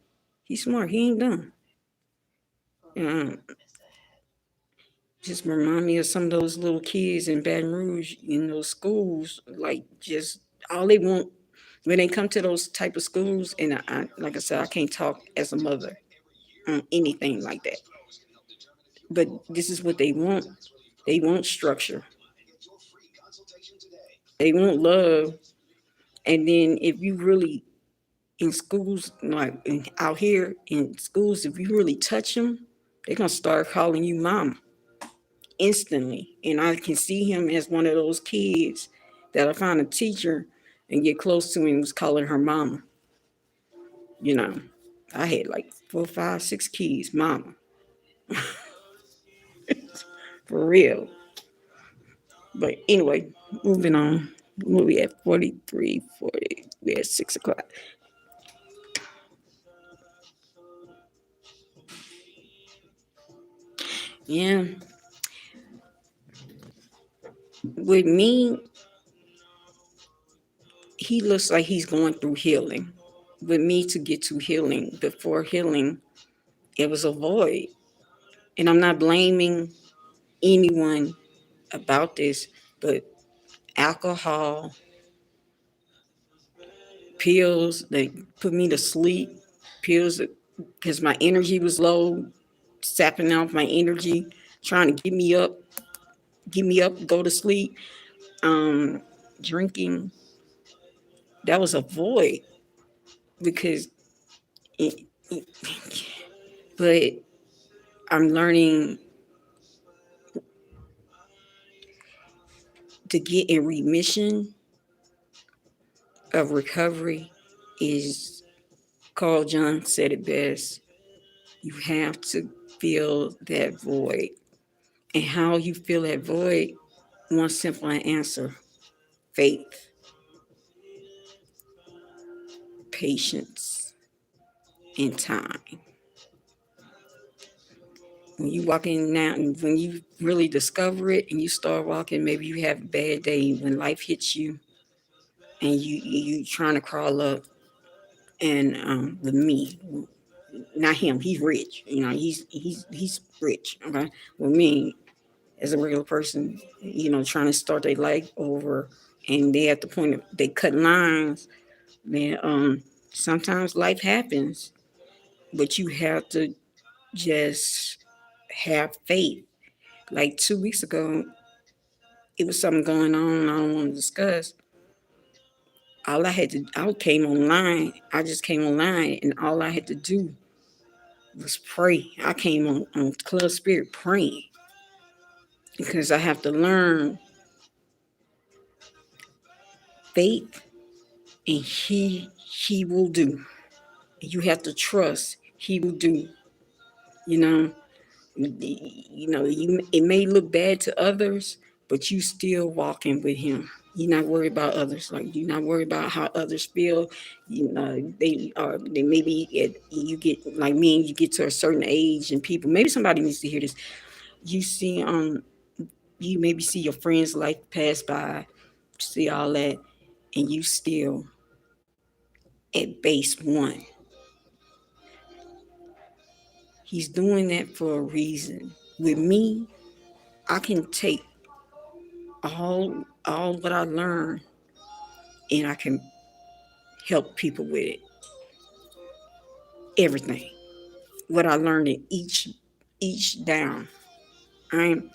He's smart. He ain't dumb. Um, just remind me of some of those little kids in Baton Rouge in those schools. Like, just all they want when they come to those type of schools. And like I said, I can't talk as a mother on anything like that. But this is what they want. They want structure. They want love. And then if you really in schools, like out here in schools, if you really touch them, they're gonna start calling you mom instantly. And I can see him as one of those kids that'll find a teacher and get close to him and was calling her mama. You know, I had like 4, 5, 6 kids, mama, for real. But anyway, moving on. We at 43, 40. We at 6 o'clock. Yeah, with me, he looks like he's going through healing. With me, to get to healing, before healing, it was a void. And I'm not blaming anyone about this, but alcohol, pills that put me to sleep, pills because my energy was low, sapping off my energy, trying to get me up, go to sleep. Um, Drinking, that was a void because it, but I'm learning to get in remission of recovery is, Carl Jung said it best. You have to feel that void. And how you feel that void, one simple answer: faith, patience, and time. when you walk in now, and when you really discover it and you start walking, maybe you have a bad day when life hits you and you trying to crawl up. And with me, not him, he's rich. He's rich. Okay, with me as a regular person, trying to start their life over, and they at the point of they cut lines. Man, sometimes life happens, but you have to just have faith. Like 2 weeks ago, it was something going on I don't want to discuss. I came online. I just came online, and all I had to do was pray. I came on ClubSpirit praying because I have to learn faith, and he will do. You have to trust he will do. You know, it may look bad to others, but you still walking with him. You're not worried about others. Like, you're not worried about how others feel. They maybe you get like me, and you get to a certain age, and people, maybe somebody needs to hear this. You see, you maybe see your friend's life pass by, see all that, and you still at base one. He's doing that for a reason. With me, I can take all what I learned, and I can help people with it. Everything. What I learned in each down. I'm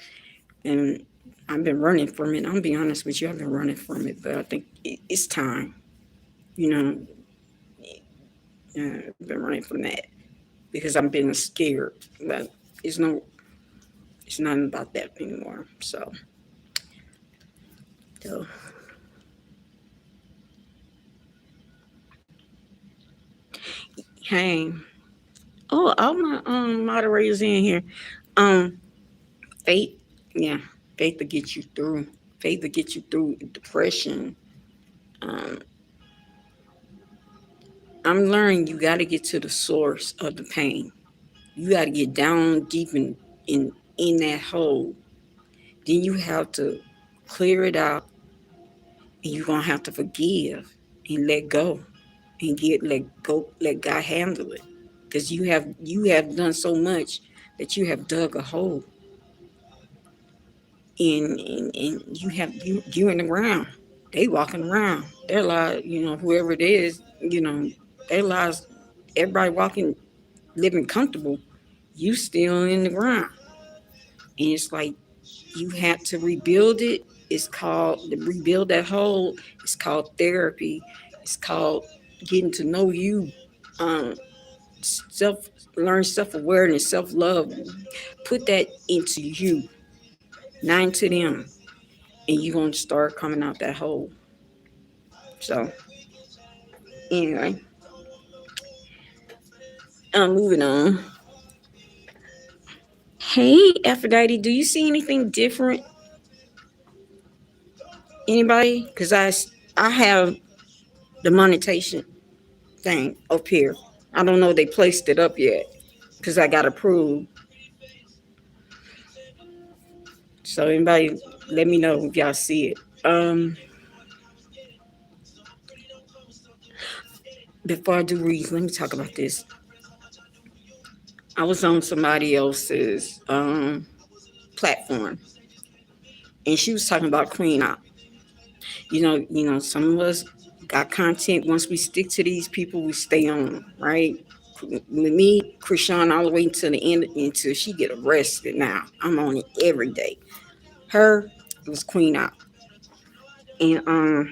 and I've been running from it. I'm gonna be honest with you, I've been running from it, but I think it's time. You know, I've been running from that because I've been scared. But it's no, it's not about that anymore. So hey, oh, all my moderators in here. Um, faith, yeah, faith to get you through. Faith to get you through depression. Um, I'm learning you got to get to the source of the pain. You got to get down deep in that hole. Then you have to clear it out, and you're gonna have to forgive and let go, and let God handle it, because you have done so much that you have dug a hole in you in the ground. They walking around. Their lives, whoever it is, their lives. Everybody walking, living comfortable. You still in the ground, and it's like you have to rebuild it. It's called to rebuild that hole. It's called therapy. It's called getting to know you. Um, learn self awareness, self love. Put that into you, not into them, and you're gonna start coming out that hole. So anyway, moving on. Hey, Aphrodite, do you see anything different? Anybody? Because I have the monetization thing up here. I don't know if they placed it up yet because I got approved. So anybody, let me know if y'all see it. Before I do reads, let me talk about this. I was on somebody else's platform, and she was talking about clean out. Some of us got content. Once we stick to these people, we stay on, right? With me, Chrisean, all the way until the end, until she get arrested. Now I'm on it every day. Her was Queen out, and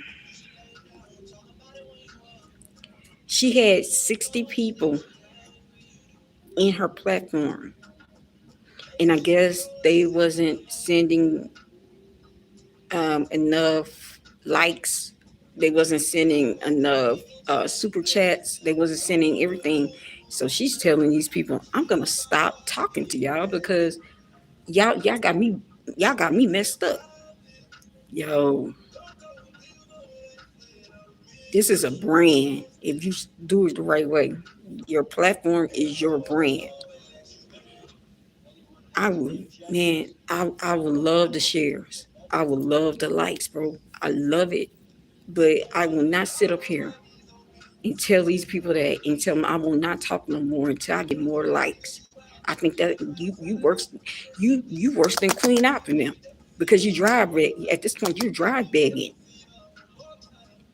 she had 60 people in her platform, and I guess they wasn't sending enough likes. They wasn't sending enough super chats. They wasn't sending everything. So she's telling these people, I'm gonna stop talking to y'all because y'all got me messed up. Yo, this is a brand. If you do it the right way, your platform is your brand. I would, man, I would love the shares. I would love the likes, bro. I love it. But I will not sit up here and tell these people that and tell them I will not talk no more until I get more likes. I think that you worse than Queen out in them because you drive at this point you drive begging.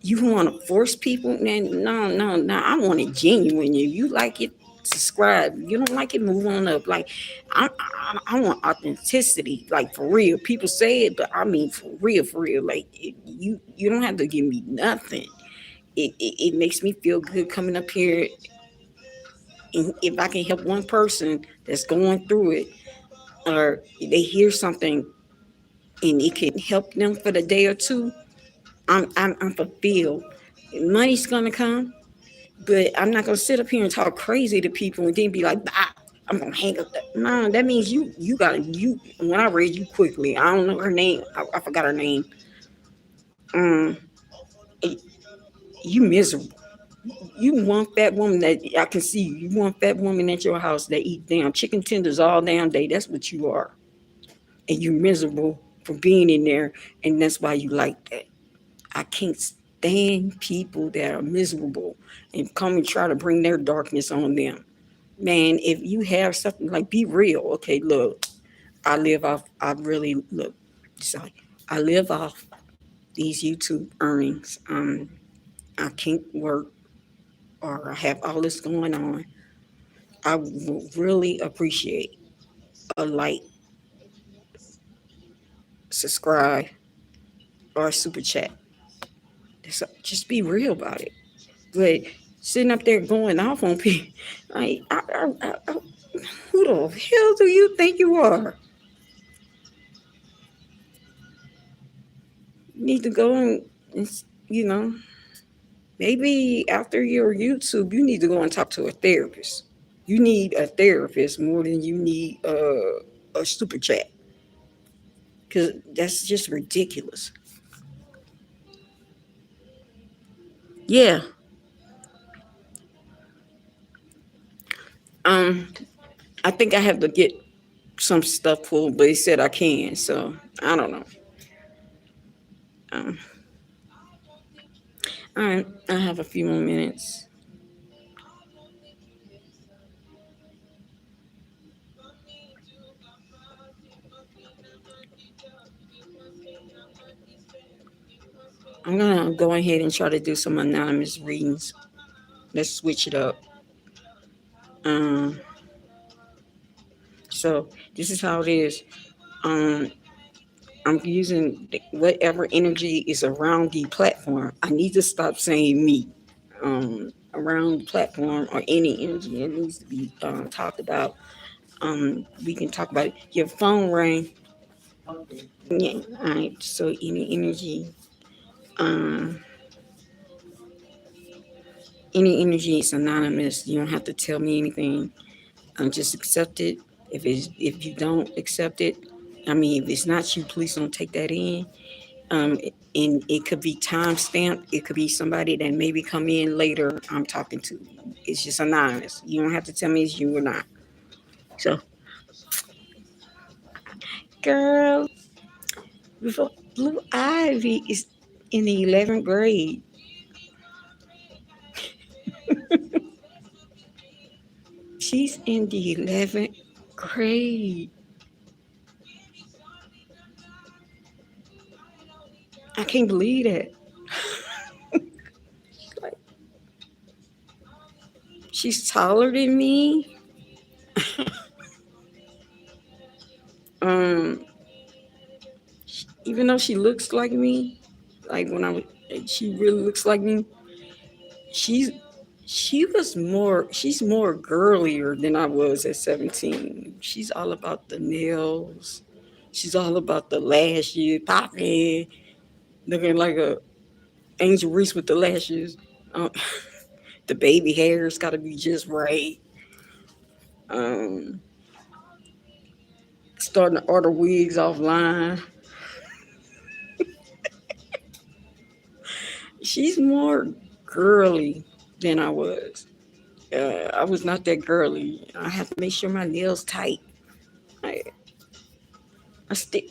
You want to force people? Man, no, no, no. I want it genuine. If you like it, subscribe. If you don't like it, move on up. Like, I want authenticity, like for real. People say it, but I mean for real, for real. Like, you don't have to give me nothing. It makes me feel good coming up here. And if I can help one person that's going through it, or they hear something and it can help them for the day or two, I'm fulfilled. Money's gonna come, but I'm not gonna sit up here and talk crazy to people and then be like, bah, I'm gonna hang up. No, that means you got you. When I read you quickly, I don't know her name. I forgot her name. Um, you miserable. You want that woman that I can see. You want that woman at your house that eat damn chicken tenders all damn day. That's what you are, and you miserable for being in there, and that's why you like that. I can't stand people that are miserable and come and try to bring their darkness on them. Man, if you have something like be real, okay, look, I really look, sorry, I live off these YouTube earnings. I can't work or I have all this going on. I would really appreciate a like, subscribe, or a super chat. Just be real about it. But sitting up there going off on people, like, who the hell do you think you are? You need to go and, you know, maybe after your YouTube, you need to go and talk to a therapist. You need a therapist more than you need a super chat. Because that's just ridiculous. Yeah. Um, I think I have to get some stuff pulled, but he said I can, so I don't know. Um, all right, I have a few more minutes. I'm gonna go ahead and try to do some anonymous readings. Let's switch it up. Um, so this is how it is. Um, I'm using whatever energy is around the platform. I need to stop saying me. Around the platform or any energy that needs to be talked about. We can talk about it. Your phone rang. Yeah. All right. So um, any energy is anonymous. You don't have to tell me anything. Just accept it. If you don't accept it, I mean, if it's not you, please don't take that in. Um, and it could be time stamped. It could be somebody that maybe come in later. I'm talking to. It's just anonymous. You don't have to tell me it's you or not. So, girl, before Blue Ivy is in the 11th grade. She's in the 11th grade. I can't believe that. Like, she's taller than me. Um, even though she looks like me, like when she really looks like me. She's she's more girlier than I was at 17. She's all about the nails. She's all about the lashes popping, looking like a Angel Reese with the lashes. Um, the baby hair's got to be just right. Um, Starting to order wigs offline. She's more girly than I was. I was not that girly. I have to make sure my nails tight. I stick.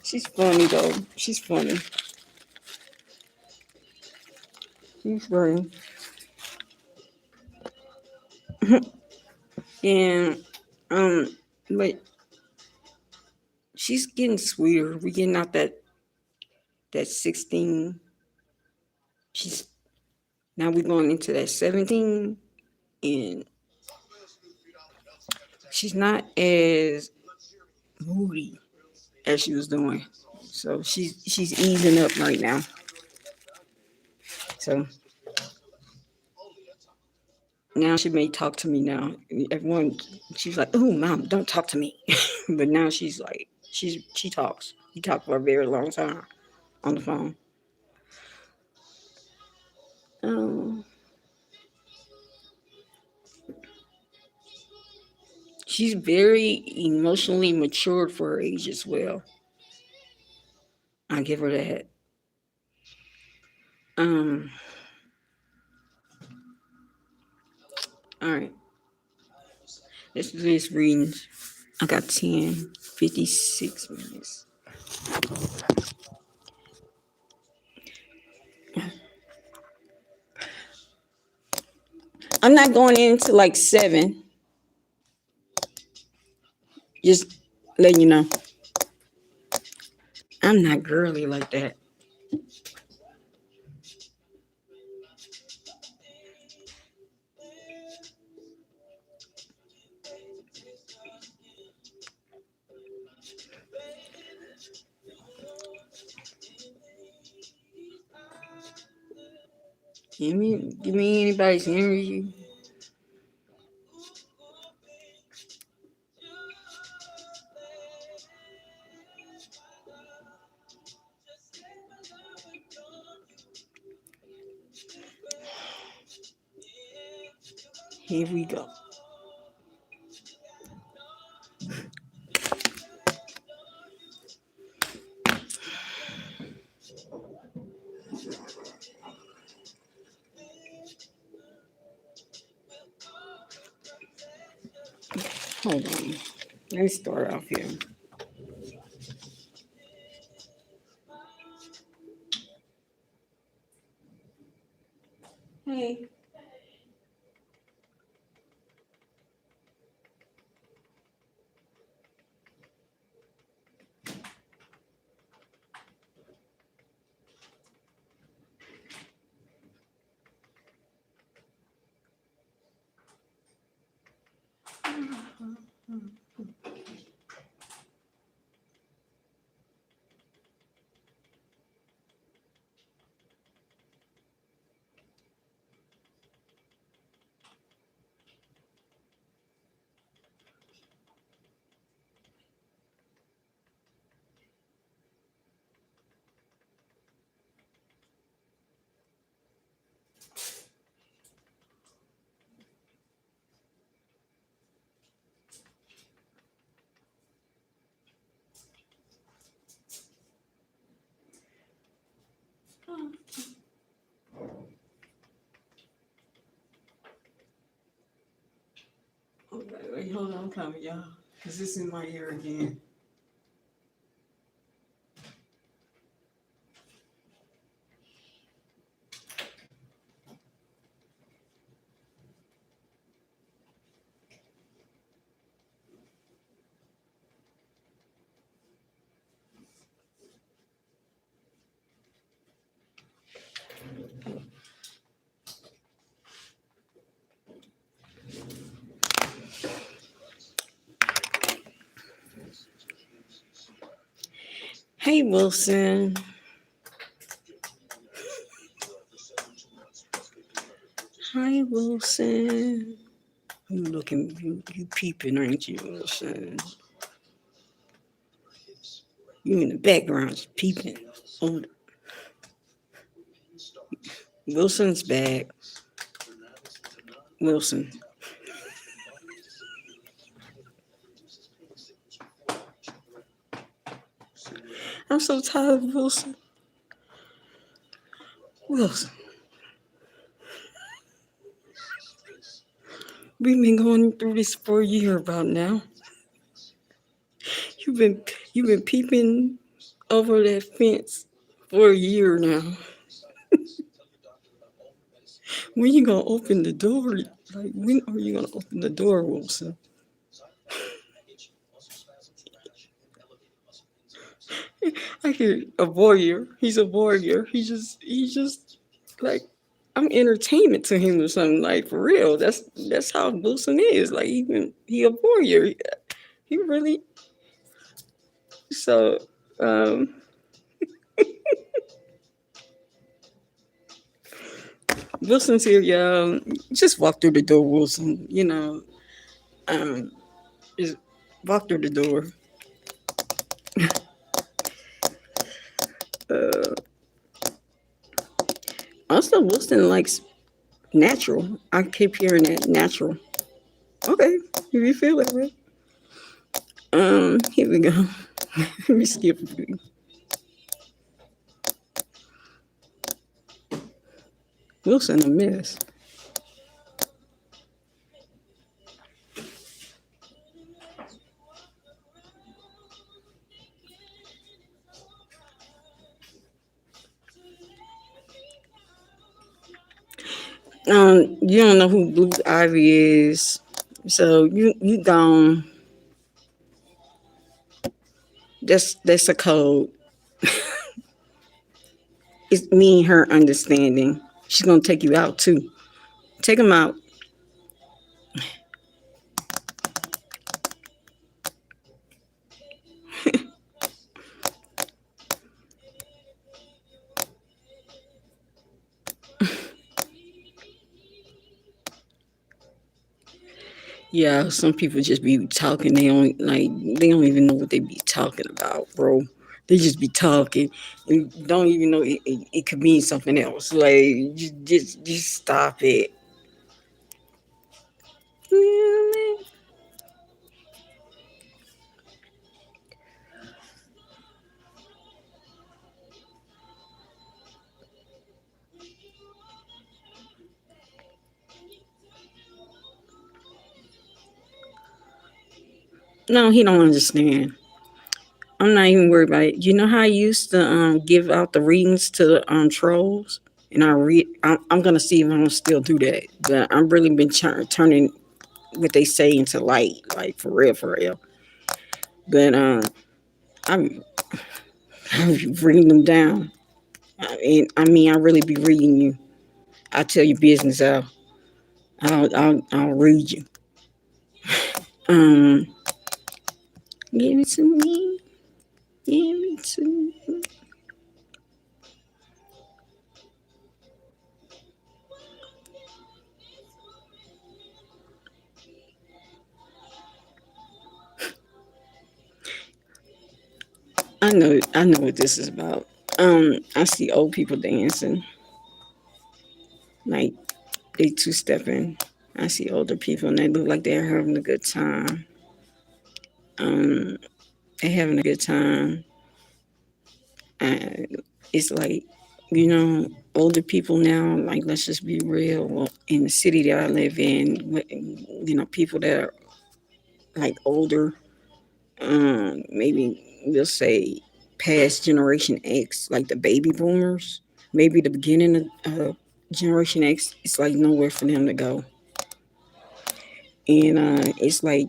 She's funny though. She's funny. She's funny. And but she's getting sweeter. We're getting out that 16. She's now we're going into that 17, and she's not as moody as she was doing. So she's easing up right now. So now she may talk to me now. Everyone, she's like, "Oh, mom, don't talk to me," but now she's like, she talks. We talk for a very long time on the phone. Um, she's very emotionally matured for her age as well. I give her that. Um, all right. Let's do this reading. I got 10:56 minutes. I'm not going into like 7. Just letting you know. I'm not girly like that. Give me anybody's energy. Here we go. Hold on. Let me start off here. Hey. Okay, wait, hold on, I'm coming, y'all. Because this is in my ear again. Hey, Wilson. Hi, Wilson. You looking, you peeping, aren't you, Wilson? You in the background just peeping. Oh, Wilson's back. Wilson. I'm so tired of Wilson. Wilson. We've been going through this for a year about now. You've been you've been peeping over that fence for a year now. When you gonna open the door? Like when are you gonna open the door, Wilson? I hear a warrior. He's a warrior. He's just like I'm entertainment to him or something. Like for real. That's how Wilson is. Like he a warrior. He really so um Wilson's here, y'all. Just walk through the door, Wilson. Um just walk through the door. Uh Also Wilson likes natural. I keep hearing that natural. Okay, if you feel that way. Here we go. Let me skip a few. Wilson a mess. You don't know who Blue Ivy is, so you gone. That's a code. It's me and her understanding. She's gonna take you out too. Take him out. Yeah, some people just be talking. They don't even know what they be talking about, bro. They just be talking and don't even know it could mean something else. Like just stop it. No, he don't understand. I'm not even worried about it. You know how I used to give out the readings to the trolls, and I'm gonna see if I'm gonna still do that. But I'm really been turning what they say into light, like for real, for real. But I'm I'm reading them down, and I mean I really be reading you. I tell your business out. I'll read you. Um, Give it to me. Give it to me. I know what this is about. I see old people dancing, like they two stepping. I see older people and they look like they're having a good time. Um, they're having a good time. And it's like, older people now, like let's just be real. Well, in the city that I live in, people that are like older, maybe we'll say past Generation X, like the baby boomers, maybe the beginning of Generation X, it's like nowhere for them to go. And it's like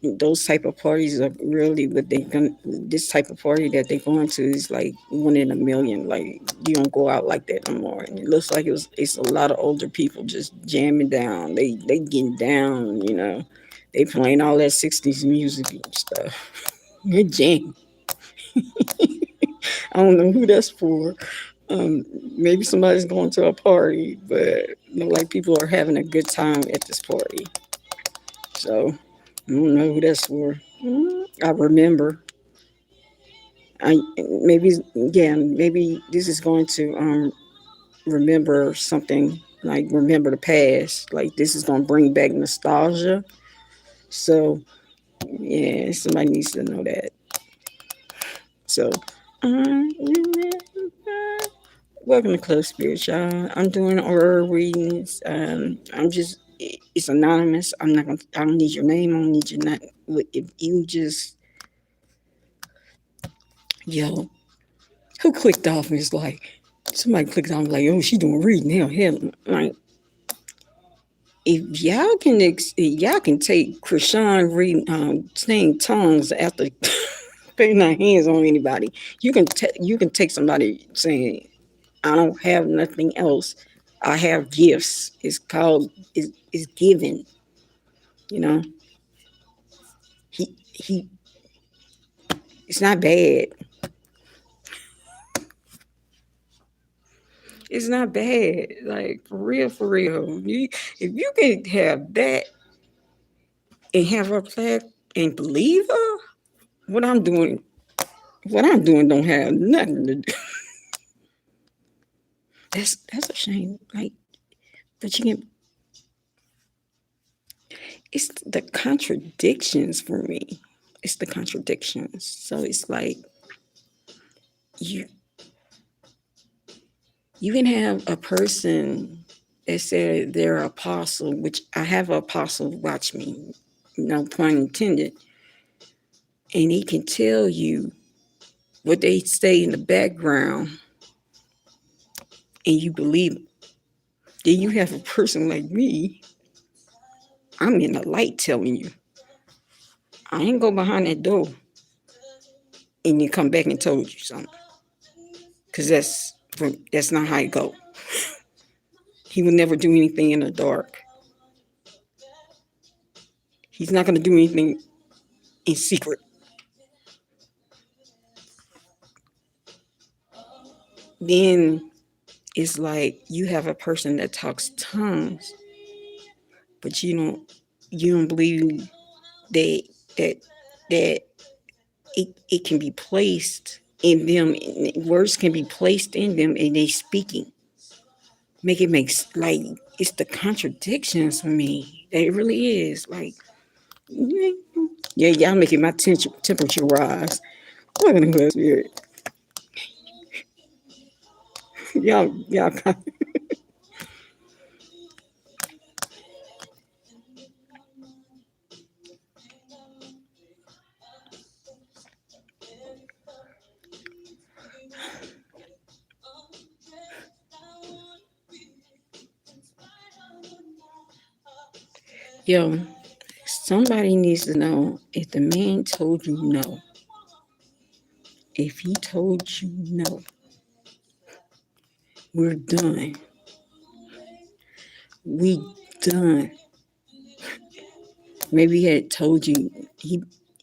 those type of parties are really what they going this type of party that they're going to is like one in a million. Like you don't go out like that no more. And it looks like it's a lot of older people just jamming down. They getting down. They playing all that 60s music and stuff. Good jam. I don't know who that's for. Maybe somebody's going to a party, but like people are having a good time at this party. So I don't know who that's for. I remember. I maybe maybe this is going to remember something, like remember the past. Like this is going to bring back nostalgia. So yeah, somebody needs to know that. So welcome to ClubSpirit, y'all. I'm doing oral readings. I'm just it's anonymous. I don't need your name. I don't need your not. If you just, yo, who clicked off and it's like, somebody clicked off like, oh, she doing reading hell. Like, if y'all can take Chrisean reading, saying tongues after putting our hands on anybody. You can take somebody saying, I don't have nothing else. I have gifts. It's called is given. You know, he. It's not bad. It's not bad. Like for real, for real. If you can have that and have her plaque and believe her, what I'm doing, what I'm doing don't have nothing to do. That's a shame. Like, but you can. It's the contradictions for me. It's the contradictions. So it's like you you can have a person that said they're an apostle, which I have an apostle watch me, no pun intended, and he can tell you what they say in the background and you believe it. Then you have a person like me, I'm in the light telling you. I ain't go behind that door and you come back and told you something. Cause that's not how it go. He will never do anything in the dark. He's not gonna do anything in secret. Then it's like you have a person that talks tongues, but you don't believe that that that it can be placed in them. Words can be placed in them, and they speaking. Make it makes like it's the contradictions for me. It really is like. Yeah, y'all making my temperature rise. Look at the Holy Spirit. Y'all. Yo, somebody needs to know if the man told you no. If he told you no, we're done. We done. Maybe he had told you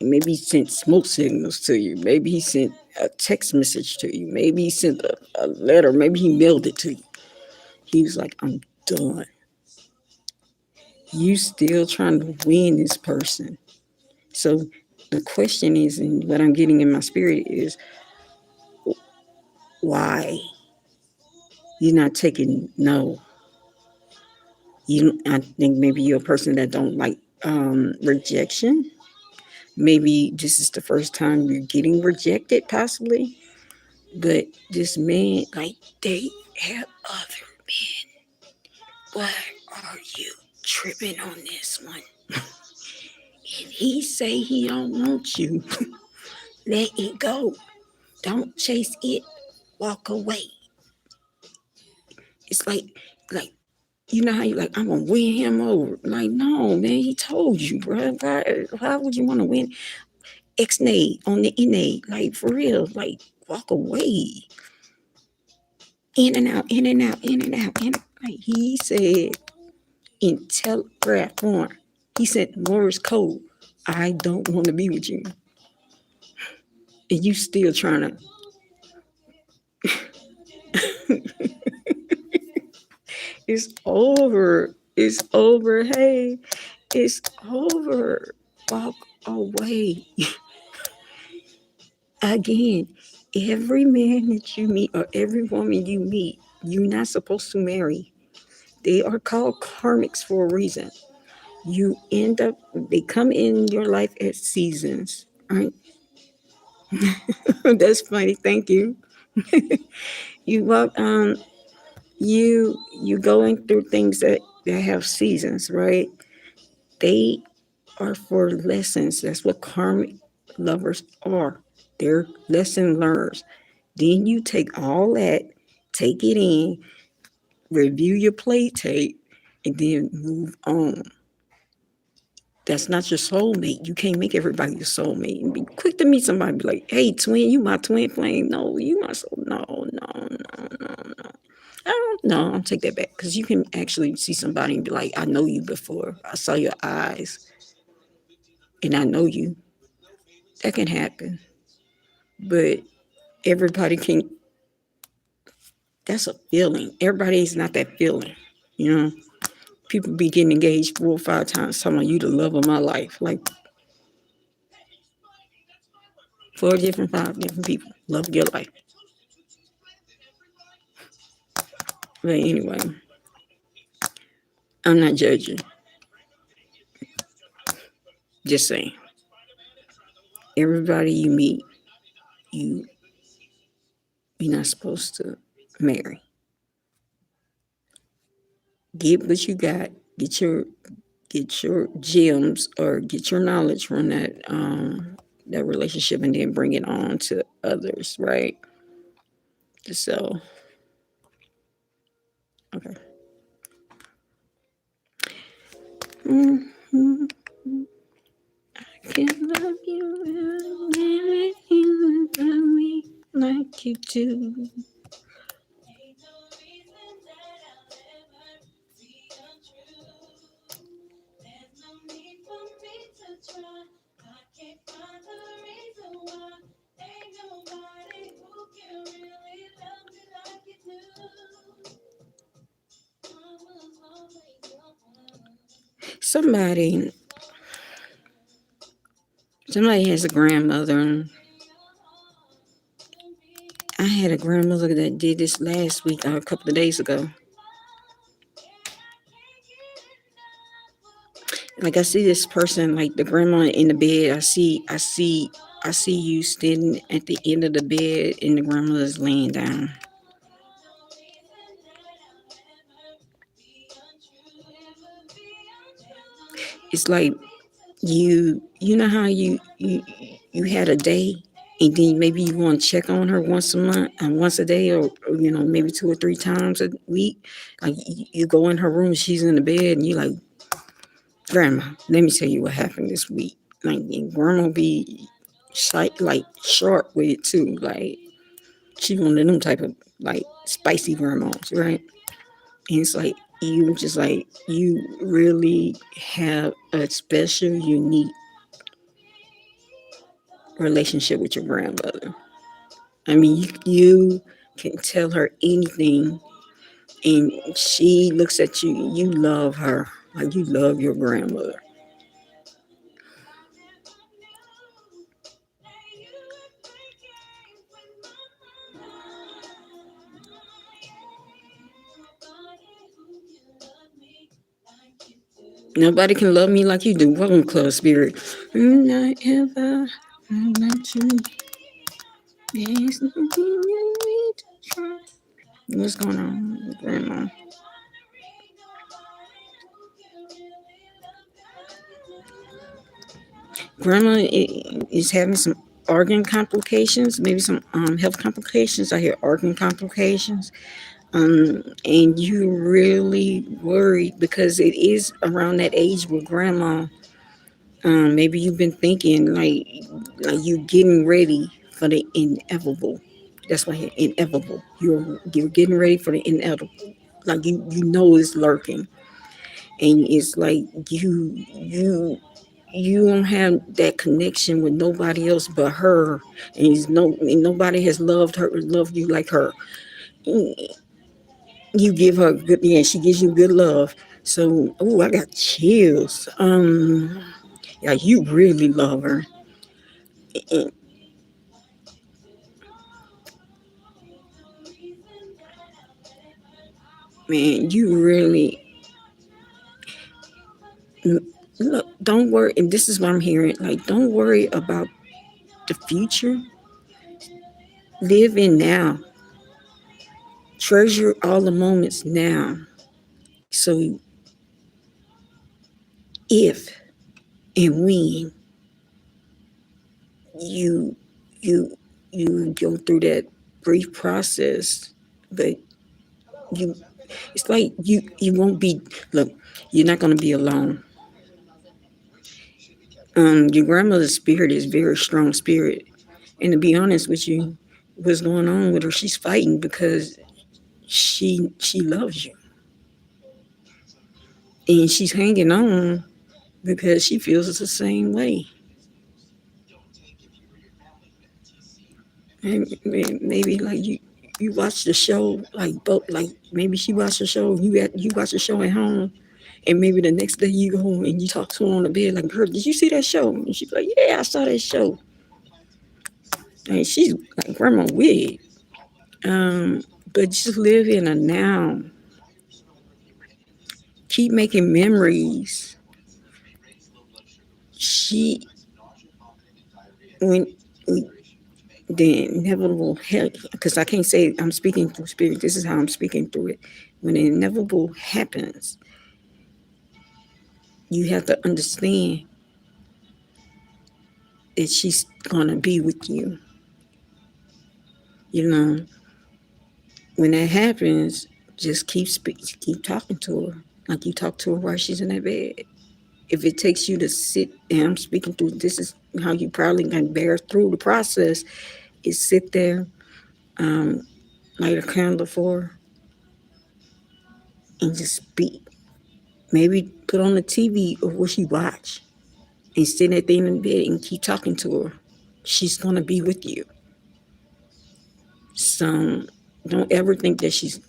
maybe he sent smoke signals to you. Maybe he sent a text message to you. Maybe he sent a letter. Maybe he mailed it to you. He was like, I'm done. You still trying to win this person. So the question is, and what I'm getting in my spirit is, why you're not taking no? I think maybe you're a person that don't like rejection. Maybe this is the first time you're getting rejected, possibly. But this man, like they have other men. Why are you tripping on this one? If he say he don't want you, let it go. Don't chase it. Walk away. It's like you know how you like, I'm gonna win him over. Like, no, man, he told you, bro. Why would you want to win X-nay on the innate? Like, for real, like, walk away. In and out, in and out, in and out. Like he said in telegraph form, he said Morse code, I don't want to be with you. And you still trying to. It's over. It's over. Hey, it's over. Walk away. Again, every man that you meet or every woman you meet, you're not supposed to marry. They are called karmics for a reason. You end up, they come in your life at seasons. Right? That's funny. Thank you. You walk, you going through things that that have seasons, right? They are for lessons. That's what karmic lovers are. They're lesson learners. Then you take all that, take it in, review your play tape, and then move on. That's not your soulmate. You can't make everybody your soulmate. And be quick to meet somebody. Be like, hey, twin, you my twin flame. No, you my soul. No, no, no, no, no. I don't know. I'll take that back because you can actually see somebody and be like, I know you before. I saw your eyes and I know you. That can happen. But everybody can, that's a feeling. Everybody is not that feeling. You know, people be getting engaged 4 or 5 times, telling you the love of my life. Like 5 different people. Love of your life. But anyway, I'm not judging. Just saying. Everybody you meet, you you're not supposed to marry. Get what you got. Get your gems or get your knowledge from that relationship and then bring it on to others, right? So okay. Mm-hmm. I can love you and you love me like you do. Somebody somebody has a grandmother. And I had a grandmother that did this last week or a couple of days ago. Like I see this person, like the grandma in the bed. I see you standing at the end of the bed and the grandmother's laying down. It's like you know how you had a day and then maybe you want to check on her once a month and once a day or maybe 2 or 3 times a week. Like you go in her room, she's in the bed and you like, grandma, let me tell you what happened this week. Like and grandma be like sharp with it too. Like she one of them type of like spicy grandmas, right? And it's like you just like you really have a special, unique relationship with your grandmother. I mean, you can tell her anything, and she looks at you. You love her like you love your grandmother. Nobody can love me like you do. Welcome, Club Spirit. Not ever let you. There's nothing you need to try. What's going on, Grandma? Grandma is having some organ complications, maybe some health complications. I hear organ complications. And you really worried because it is around that age with grandma. Maybe you've been thinking like you getting ready for the inevitable. That's why inevitable. You're getting ready for the inevitable. Like you know it's lurking, and it's like you don't have that connection with nobody else but her, and nobody has loved you like her. You give her good, yeah, she gives you good love. So, oh, I got chills. Yeah, you really love her. And, man, you really look. Don't worry. And this is what I'm hearing. Like, don't worry about the future. Live in now. Treasure all the moments now. So if and when you you you go through that brief process, but you it's like you won't be look, you're not going to be alone. Your grandmother's spirit is very strong spirit, and to be honest with you, what's going on with her, she's fighting because she loves you, and she's hanging on because she feels it's the same way. And maybe like you watch the show like both, like maybe she watched the show, you watch the show at home, and maybe the next day you go home and you talk to her on the bed like, girl, did you see that show? And she's like, yeah, I saw that show. And she's like, grandma weird. um but just live in a now, keep making memories. She when the inevitable help, because I can't say I'm speaking through spirit, this is how I'm speaking through it. When the inevitable happens, you have to understand that she's gonna be with you. You know, when that happens, just keep talking to her like you talk to her while she's in that bed. If it takes you to sit, and I'm speaking through, this is how you probably can bear through the process, is sit there, um, light a candle for her, and just speak. Maybe put on the TV or what she watch, and sit at the end of the bed and keep talking to her. She's gonna be with you. So don't ever think that she's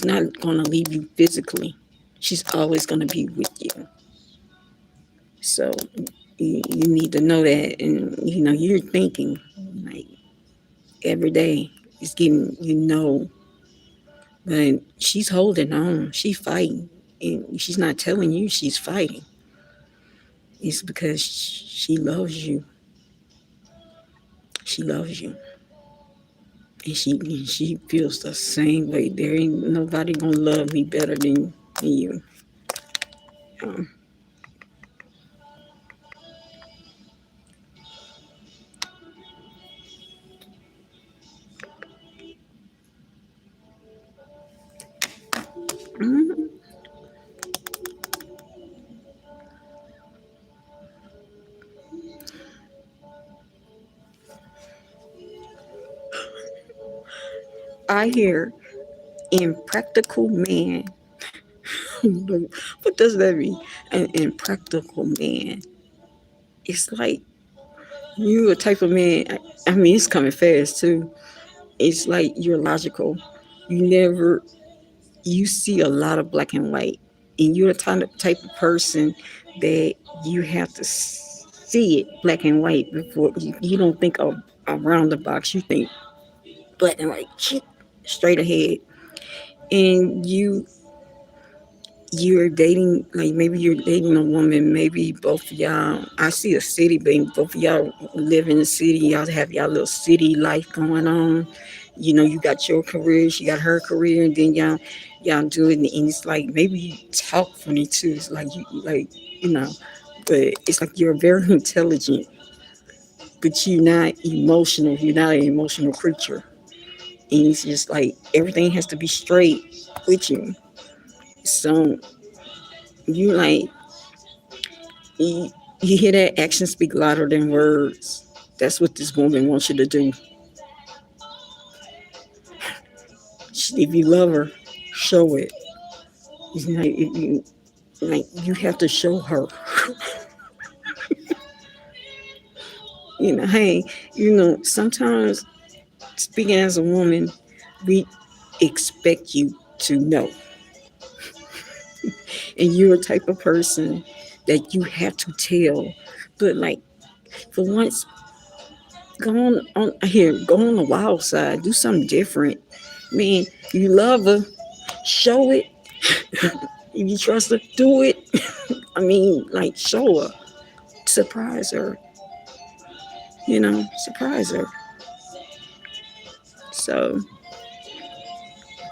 not gonna leave you physically. She's always gonna be with you. So you need to know that, and you're thinking like every day is getting, but she's holding on, she's fighting, and she's not telling you she's fighting. It's because she loves you. She loves you, and she feels the same way. There ain't nobody gonna love me better than you. Um, mhm. I hear impractical man. What does that mean? An impractical man. It's like you a type of man. I mean, it's coming fast too. It's like you're logical. You never you see a lot of black and white, and you're the type of person that you have to see it black and white before you don't think of around the box. You think black and white, shit, straight ahead, and you're dating, like maybe you're dating a woman, maybe both of y'all, I see a city, baby, both of y'all live in the city, y'all have y'all little city life going on. You got your career, she got her career, and then y'all do it, and it's like maybe you talk funny too. It's like you know but it's like you're very intelligent, but you're not emotional, you're not an emotional creature, and it's just like everything has to be straight with you. So you like you hear that, actions speak louder than words. That's what this woman wants you to do. If you love her, show it. You have to show her. Hey, sometimes speaking as a woman, we expect you to know, and you're a type of person that you have to tell. But like for once, go on the wild side, do something different. Man, you love her, show it. If you trust her, do it. I mean, like, show her, surprise her, surprise her. So,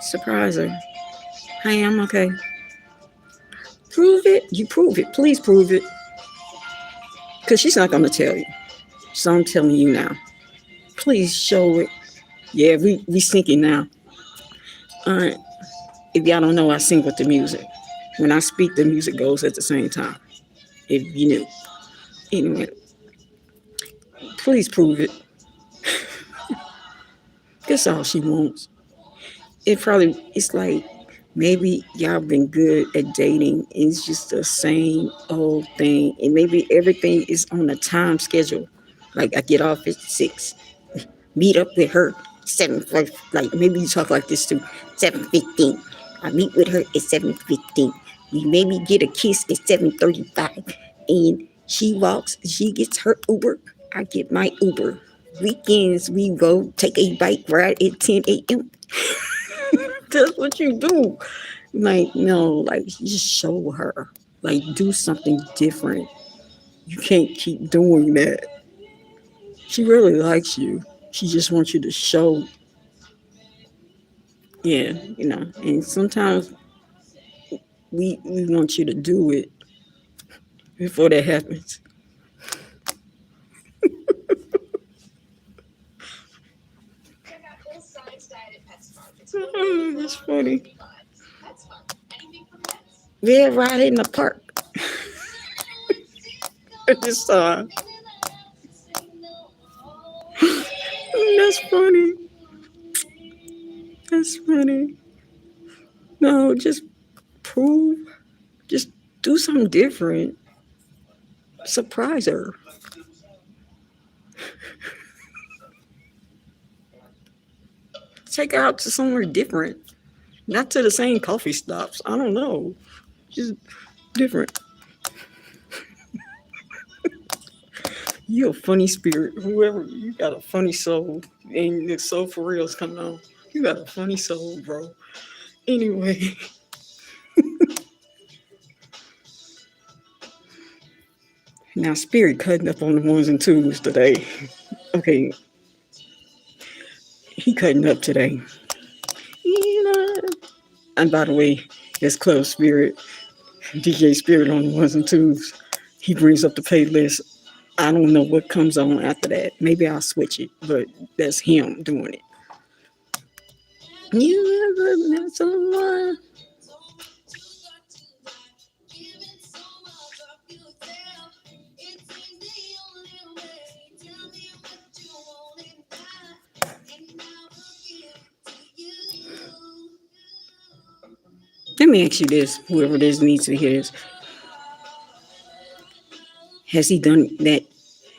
surprise her. Hey, I'm okay. Prove it. You prove it. Please prove it. Because she's not going to tell you. So I'm telling you now. Please show it. Yeah, we singing now. All right. If y'all don't know, I sing with the music. When I speak, the music goes at the same time. If you knew. Anyway, please prove it. That's all she wants. It's like maybe y'all been good at dating. It's just the same old thing. And maybe everything is on a time schedule. Like I get off at 6. Meet up with her 7, like maybe you talk like this too. 7:15. I meet with her at 7:15. We maybe get a kiss at 7:35. And she gets her Uber. I get my Uber. Weekends we go take a bike ride at 10 a.m. That's what you do. Like, no, like just show her. Like do something different. You can't keep doing that. She really likes you. She just wants you to show, yeah, and sometimes we want you to do it before that happens. That's funny. Yeah, right in the park. I just saw. That's funny. That's funny. No, just prove. Just do something different. Surprise her. Take her out to somewhere different. Not to the same coffee stops. I don't know. Just different. You a funny spirit. Whoever, you got a funny soul. And the soul for real is coming on. You got a funny soul, bro. Anyway. Now spirit cutting up on the ones and twos today. Okay. He cutting up today. And by the way, that's Club Spirit. DJ Spirit on the ones and twos. He brings up the playlist. I don't know what comes on after that. Maybe I'll switch it, but that's him doing it. You ever met someone? Let me ask you this, whoever this needs to hear this. Has he done that?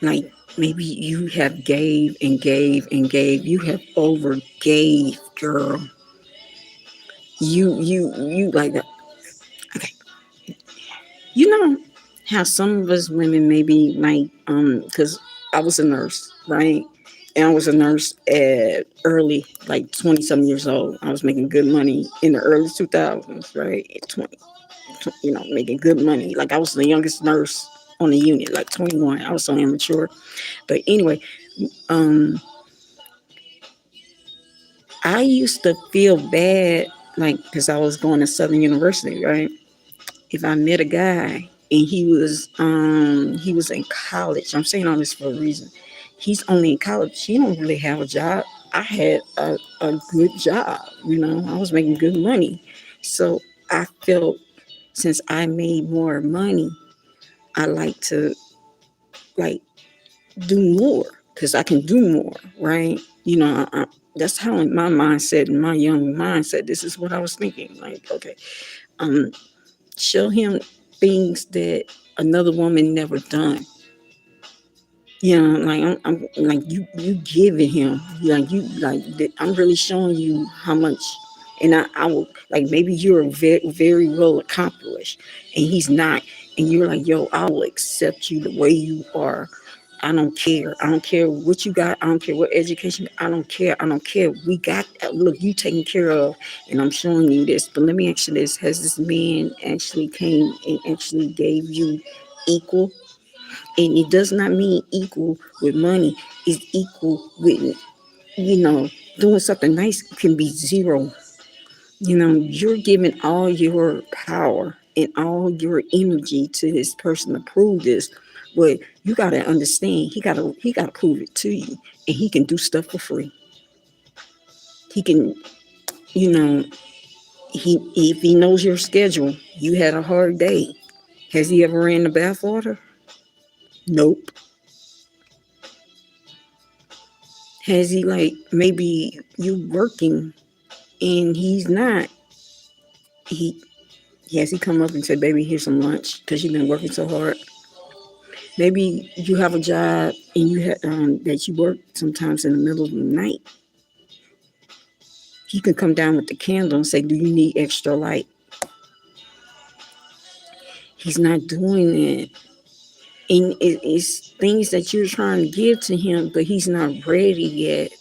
Like maybe you have gave and gave and gave. You have over gave, girl. You like that. Okay. You know how some of us women maybe like because I was a nurse, right? And I was a nurse at early, like 20 some years old. I was making good money in the early 2000s, right? At 20, making good money. Like I was the youngest nurse on the unit, like 21. I was so immature. But anyway, um, I used to feel bad, like, because I was going to Southern University, right? If I met a guy and he was in college, I'm saying all this for a reason. He's only in college. He don't really have a job. I had a good job, I was making good money. So I felt since I made more money, I like to like do more because I can do more, right? That's how in my mindset, in my young mindset, this is what I was thinking. Like, okay, um, show him things that another woman never done. Like I'm like you giving him like I'm really showing you how much, and I will like maybe you're very very well accomplished, and he's not, and you're like, yo, I will accept you the way you are. I don't care. I don't care what you got. I don't care what education. I don't care. I don't care. We got look, you taken care of, and I'm showing you this. But let me ask you this: has this man actually came and actually gave you equal? And it does not mean equal with money. It's equal with, doing something nice can be zero. You're giving all your power and all your energy to this person to prove this. But you gotta understand, he gotta prove it to you, and he can do stuff for free. He can, you know, he if he knows your schedule, you had a hard day. Has he ever ran the bathwater? Nope. Has he, like, maybe you working and he's not? He Has he come up and said, "Baby, here's some lunch because you've been working so hard"? Maybe you have a job and that you work sometimes in the middle of the night. He can come down with the candle and say, "Do you need extra light?" He's not doing it. And it's things that you're trying to give to him, but he's not ready yet.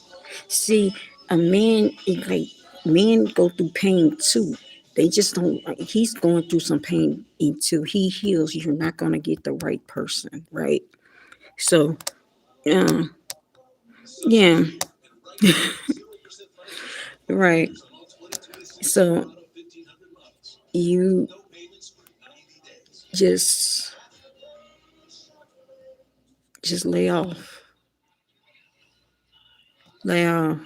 See, a man, like, men go through pain too. They just don't, like, he's going through some pain until he heals. You're not going to get the right person, right? So, uh, yeah, right. So you just lay off, lay off.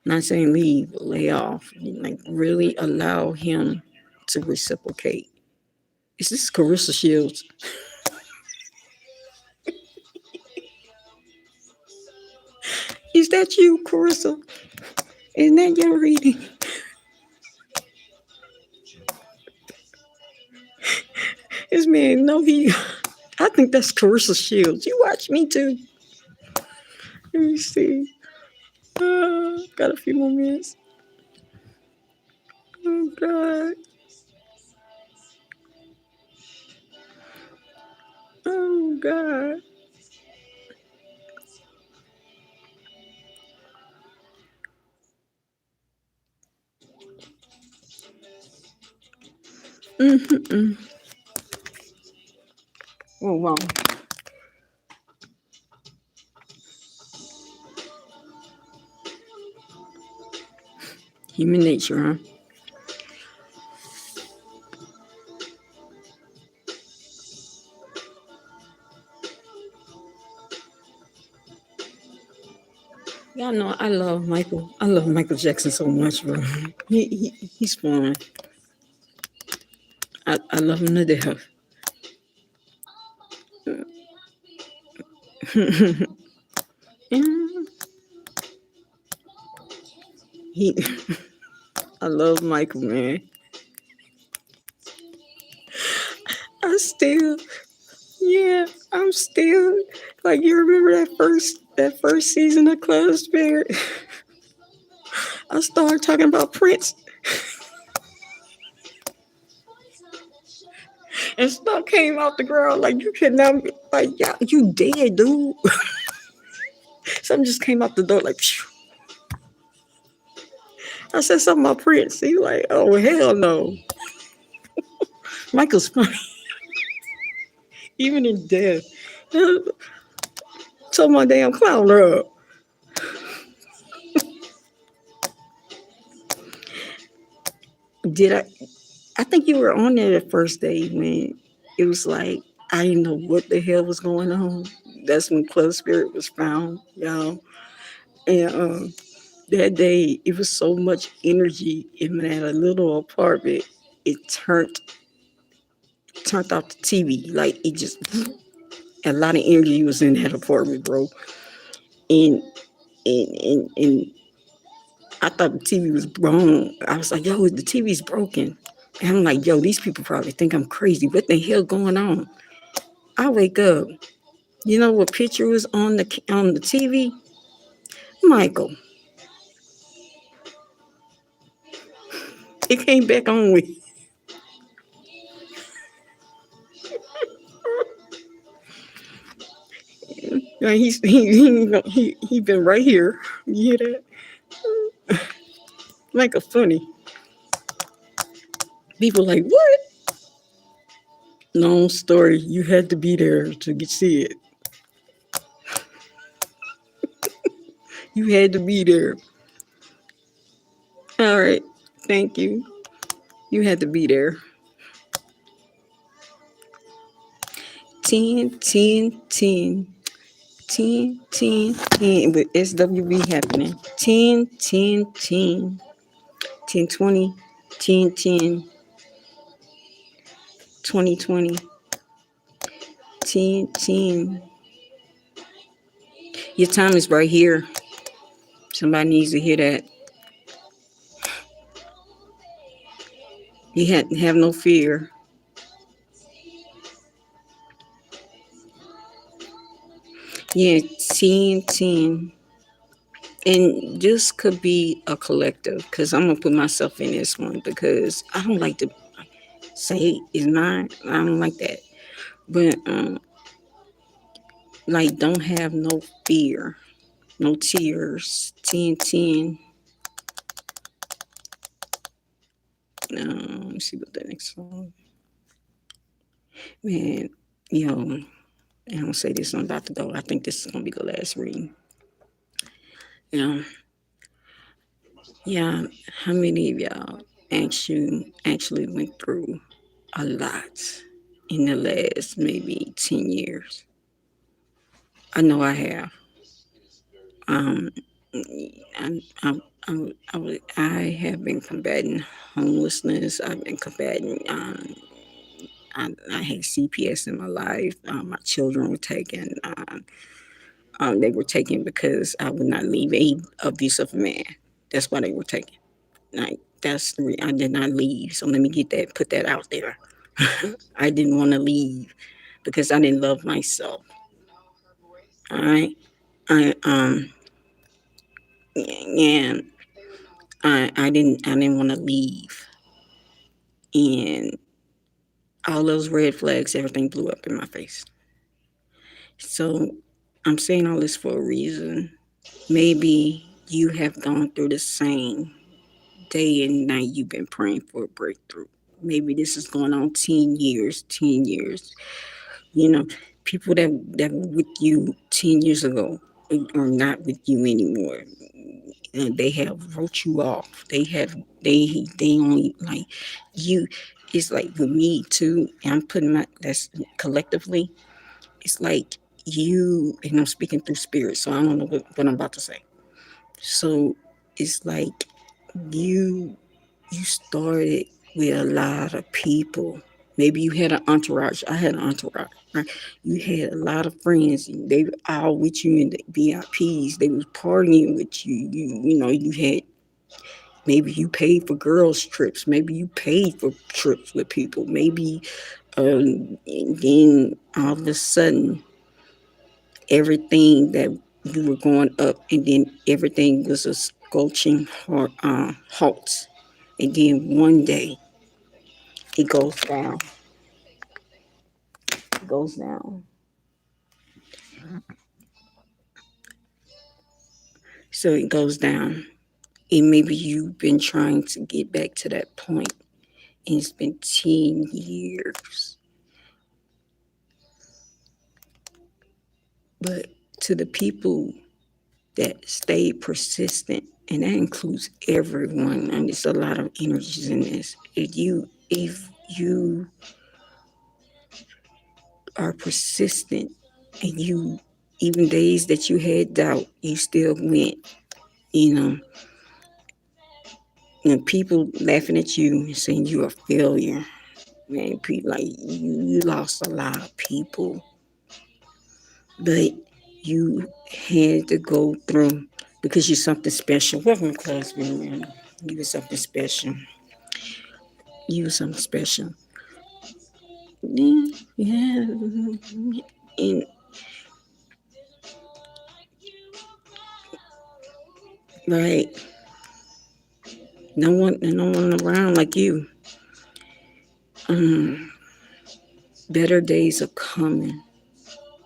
Not saying leave, but lay off. Like, really allow him to reciprocate. Is this Carissa Shields? Is that you, Carissa? Isn't that your reading? This man, no, I think that's Carissa Shields. You watch me too. Let me see. Got a few more minutes. Oh, God. Oh, God. Mm-hmm. Oh, wow. Human nature, huh? Y'all know I love Michael. I love Michael Jackson so much, bro. He's fun. I love him to death. Yeah, he, I love Michael, man. I still, yeah, I'm still, like, you remember that first season of ClubSpirit? I started talking about Prince, and stuff came out the ground like, you cannot, like, yeah, you dead, dude. Something just came out the door like, phew. I said something about Prince. He like, oh, hell no. Michael's funny, even in death. Told my damn clown up. Did I think you were on there the first day when it was like, I didn't know what the hell was going on. That's when ClubSpirit was found, y'all. And that day, it was so much energy in that little apartment. It turned off the TV. Like, it just, a lot of energy was in that apartment, bro. And and I thought the TV was wrong. I was like, yo, the TV's broken. And I'm like, yo, these people probably think I'm crazy. What the hell going on? I wake up. You know what picture was on the TV? Michael. It came back on with. Like, he been right here. You hear that? Like a funny. People like, what? Long story. You had to be there to see it. You had to be there. All right. Thank you. You had to be there. 10, 10, 10, 10, 10, 10, with SWB happening. 10, 10, 10, 10, 20, 10, 10, 20, 20, 10, 10. Your time is right here. Somebody needs to hear that. You have no fear. Yeah, 10, 10. And this could be a collective because I'm going to put myself in this one because I don't like to say it's mine. I don't like that. But, like, don't have no fear, no tears. 10, 10. Let me see what the next song. Man, yo, I don't say this, I'm about to go. I think this is going to be the last reading. Yeah, how many of y'all actually went through a lot in the last maybe 10 years? I know I have. Um, I have been combating homelessness. I've been combating. I had CPS in my life. My children were taken. They were taken because I would not leave a abusive man. That's why they were taken. Like I did not leave. So let me put that out there. I didn't want to leave because I didn't love myself. All right. I and I didn't want to leave, and all those red flags, everything blew up in my face. So I'm saying all this for a reason. Maybe you have gone through the same day and night. You've been praying for a breakthrough. Maybe this is going on 10 years, 10 years. You know, people that were with you 10 years ago are not with you anymore. They have wrote you off. They only like you. It's like with me too. I'm putting that's collectively. It's like you, and I'm speaking through spirit, so I don't know what I'm about to say. So it's like you you started with a lot of people. Maybe you had an entourage. I had an entourage. Right? You had a lot of friends. They were all with you in the VIPs. They was partying with you. You had, maybe you paid for girls' trips. Maybe you paid for trips with people. Maybe and then all of a sudden, everything that you were going up, and then everything was a scorching halt. And then one day, it goes down. It goes down. So it goes down. And maybe you've been trying to get back to that point, and it's been 10 years. But to the people that stayed persistent, and that includes everyone, and there's a lot of energies in this. If you are persistent, and you, even days that you had doubt, you still went, you know, and people laughing at you and saying you're a failure. Man, people, like, you lost a lot of people, but you had to go through because you're something special. Welcome to ClubSpirit, man. You were something special. You were something special. Yeah. And right, no one around like you. Better days are coming.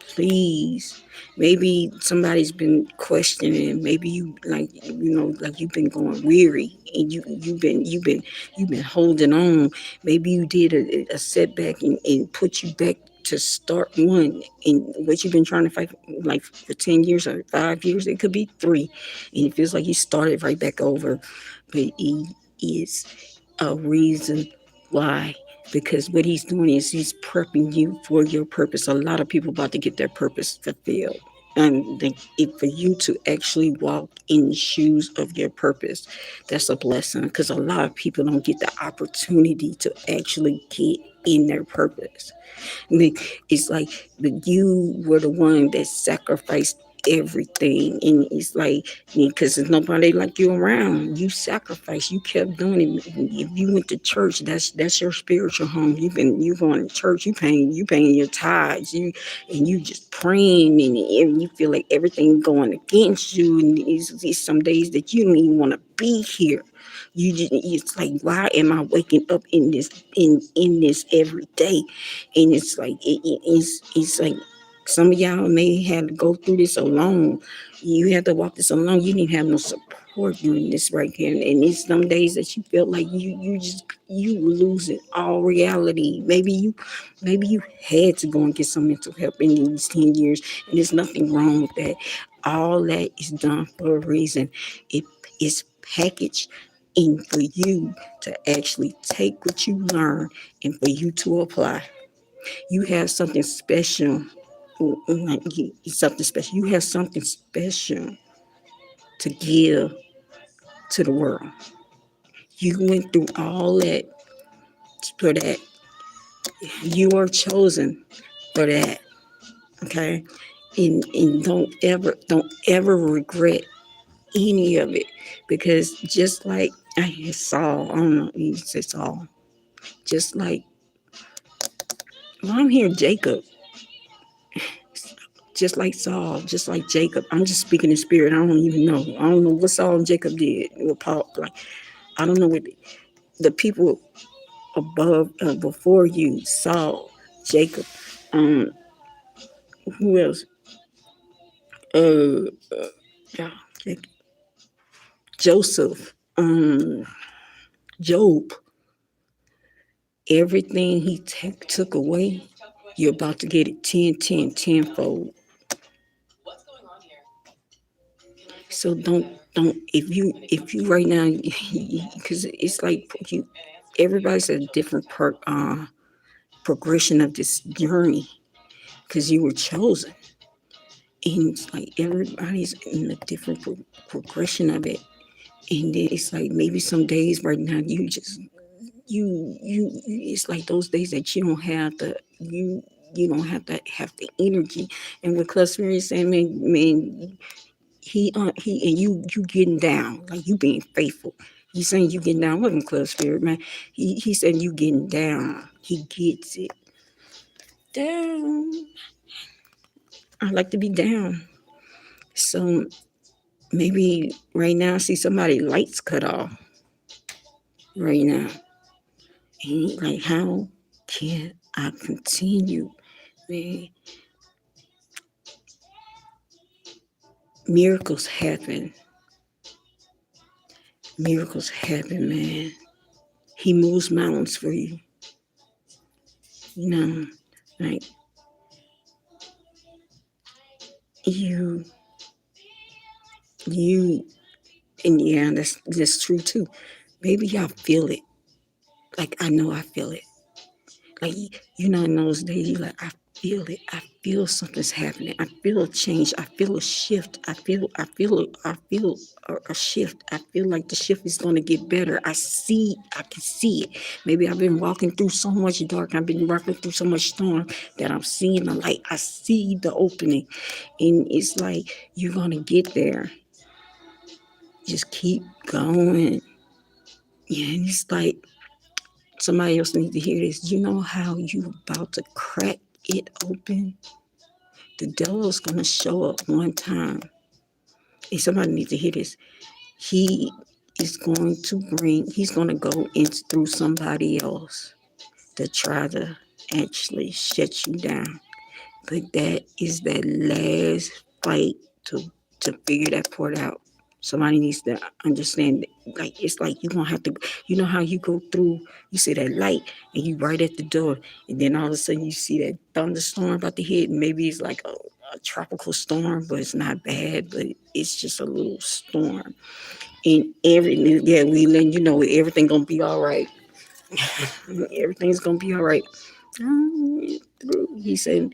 Please. Maybe somebody's been questioning. Maybe you, like you've been going weary, and you've been holding on. Maybe you did a setback, and put you back to start one, and what you've been trying to fight like for 10 years or 5 years. It could be 3, and it feels like you started right back over. But it is a reason why. because what he's doing is he's prepping you for your purpose. A lot of people about to get their purpose fulfilled. And for you to actually walk in the shoes of your purpose, that's a blessing, because a lot of people don't get the opportunity to actually get in their purpose. I mean, it's like you were the one that sacrificed everything, and it's like, because there's nobody like you around. You sacrificed. You kept doing it. If you went to church, that's your spiritual home. You going to church. You paying your tithes. And you just praying, and you feel like everything going against you. And it's some days that you don't even want to be here. It's like, why am I waking up in this every day? And it's like it's like some of y'all may have to go through this alone. You have to walk this alone. You didn't have no support during this right here. And it's some days that you feel like you were losing all reality. Maybe you had to go and get some mental help in these 10 years, and there's nothing wrong with that. All that is done for a reason. It is packaged in for you to actually take what you learn and for you to apply. You have something special. Something special. You have something special to give to the world. You went through all that for that. You are chosen for that. Okay, and don't ever regret any of it, because just like I saw, I don't know, you say Saul, just like, well, I'm here, Jacob. Just like Saul, just like Jacob. I'm just speaking in spirit. I don't even know. I don't know what Saul and Jacob did. What Paul, like, I don't know what the people above, before you, Saul, Jacob, um, who else? Uh, yeah, Joseph, Job. Everything he took away, you're about to get it 10, 10, tenfold. So don't if you right now, because it's like everybody's at a different progression of this journey, because you were chosen, and it's like everybody's in a different progression of it. And then it's like maybe some days right now you it's like those days that you don't have to have the energy. And what ClubSpirit is saying, man, he and you getting down, like you being faithful. He's saying you getting down. Wasn't ClubSpirit, man. He said you getting down. He gets it. Down. I like to be down. So maybe right now I see somebody lights cut off right now. And like, how can I continue? Man, miracles happen. Miracles happen, man. He moves mountains for you. You know, like you, and yeah, that's true too. Maybe y'all feel it. Like, I know I feel it. Like, in those days, you like, I feel it. I feel something's happening. I feel a change. I feel a shift. I feel a shift. I feel like the shift is going to get better. I can see it. Maybe I've been walking through so much dark. I've been walking through so much storm that I'm seeing the light. I see the opening. And it's like, you're going to get there. Just keep going. Yeah, and it's like, somebody else needs to hear this. You know how you about to crack it open? The devil is going to show up one time. And somebody needs to hear this. He is going he's going to go through somebody else to try to actually shut you down. But that is that last fight to figure that part out. Somebody needs to understand that, like, it's like you're gonna have to, how you go through, you see that light and you right at the door, and then all of a sudden you see that thunderstorm about to hit, and maybe it's like a tropical storm, but it's not bad, but it's just a little storm. And we letting you know everything gonna be all right. Everything's gonna be all right. He said,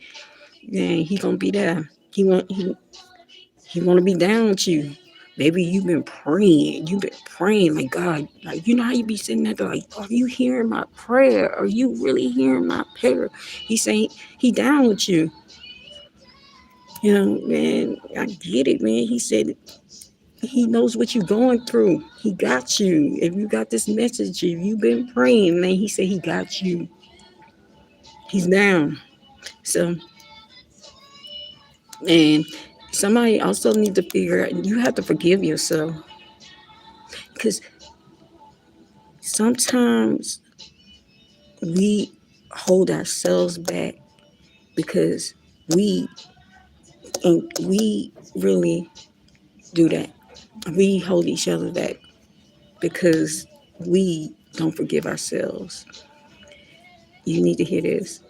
"Yeah, he gonna be there. He want to be down with you. Maybe you've been praying. You've been praying like God. Like you know how you be sitting there like, are you hearing my prayer? Are you really hearing my prayer? He's saying he down with you. You know, man, I get it, man. He said he knows what you're going through. He got you. If you got this message, if you've been praying, man, he said he got you. He's down. So, and somebody also need to figure out you have to forgive yourself because sometimes we hold ourselves back because we we really do that. We hold each other back because we don't forgive ourselves. You need to hear this.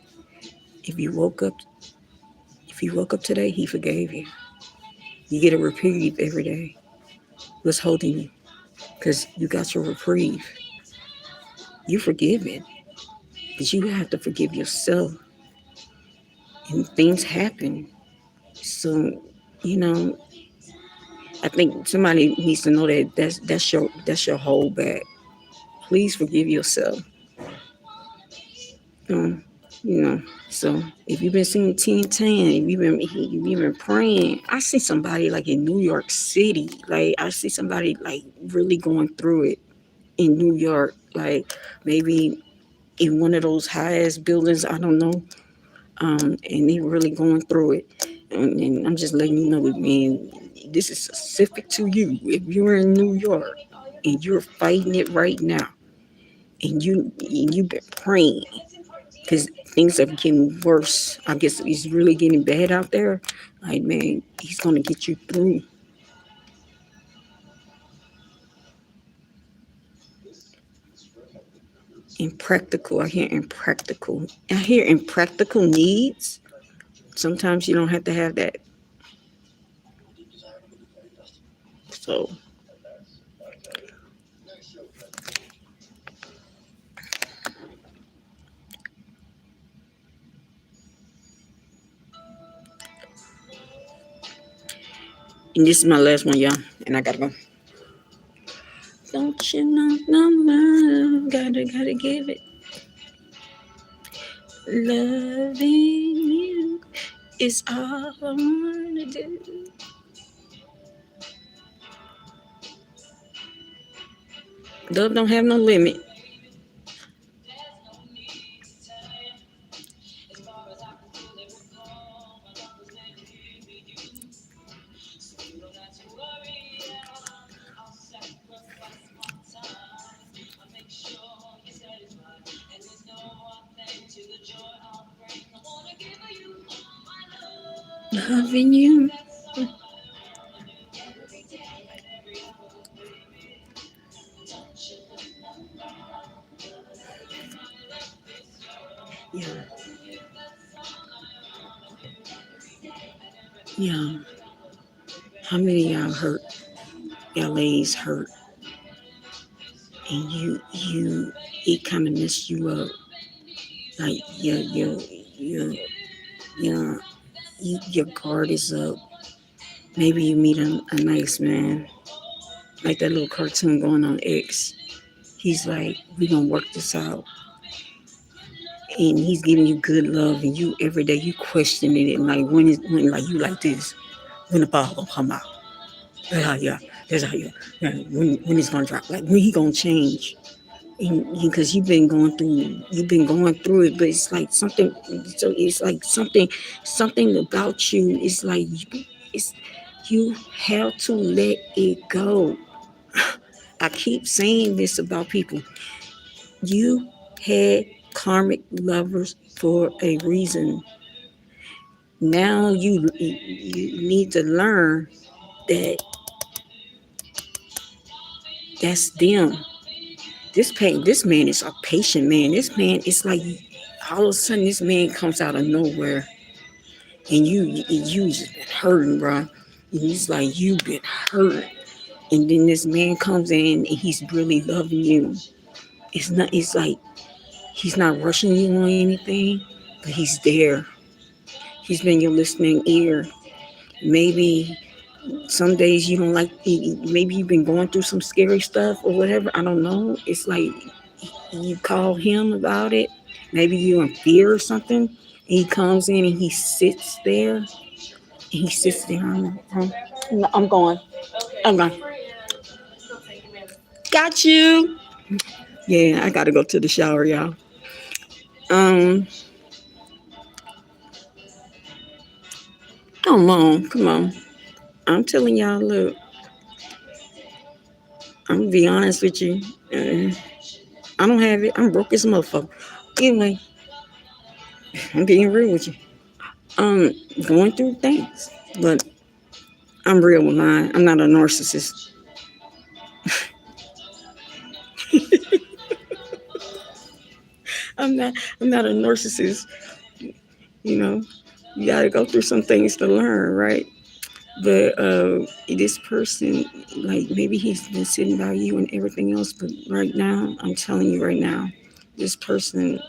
If you woke up if you woke up today, he forgave you. You get a reprieve every day. What's holding you? Because you got your reprieve. You're forgiven. But you have to forgive yourself. And things happen. So, you know, I think somebody needs to know that that's your holdback. Please forgive yourself. Um, you know. So if you've been singing 1010, if you've been praying, I see somebody like in New York City. Like I see somebody like really going through it in New York. Like maybe in one of those highest buildings. I don't know. And they really going through it. And I'm just letting you know, man, this is specific to you. If you're in New York and you're fighting it right now, and you've been praying because things are getting worse. I guess it's really getting bad out there. Like, man, he's gonna get you through. Impractical. I hear impractical. I hear impractical needs. Sometimes you don't have to have that. So and this is my last one, y'all. And I gotta go. Don't you know, no love, gotta give it. Loving you is all I wanna do. Love don't have no limit. Loving you. Yeah, yeah. How many of y'all hurt? Y'all ladies hurt, and it kind of messed you up. Like your your guard is up. Maybe you meet a nice man, like that little cartoon going on X. He's like, we gonna work this out, and he's giving you good love, and you every day you questioning it, and like when like you like this, when the ball gonna come out? Yeah, that's how you. Yeah, when it's gonna drop? Like when he gonna change? Because you've been going through it, but it's like something. So it's like something about you. It's like it's you have to let it go. I keep saying this about people. You had karmic lovers for a reason. Now you need to learn that that's them. This man is a patient man. This man is like all of a sudden this man comes out of nowhere and you just been hurting, bro. And he's like you've been hurt, and then this man comes in and he's really loving you, It's like he's not rushing you on anything, but he's there. He's been your listening ear. Maybe some days you don't like, maybe you've been going through some scary stuff or whatever. I don't know. It's like you call him about it. Maybe you're in fear or something. And he comes in and he sits there. And he sits there. I'm going. I'm going. Got you. Yeah, I got to go to the shower, y'all. Um, Come on. Come on. I'm telling y'all, look, I'm going to be honest with you. I don't have it. I'm broke as a motherfucker. Anyway, I'm being real with you. I'm going through things, but I'm real with mine. I'm not a narcissist. I'm not. I'm not a narcissist. You know, you got to go through some things to learn, right? But this person, like maybe he's been sitting by you and everything else, but right now, I'm telling you right now, this person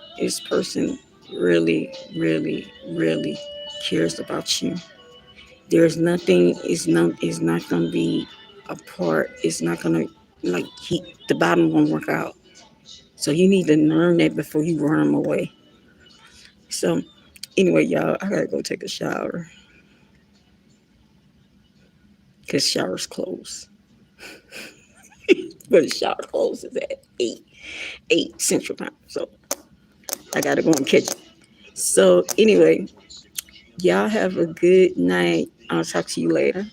really, really, really cares about you. There's nothing is not gonna be a part. It's not gonna like the bottom won't work out. So you need to learn that before you run them away. So anyway, y'all, I gotta go take a shower because showers close. But the shower closes at 8 Central Time. So I gotta go and catch it. So anyway, y'all have a good night. I'll talk to you later.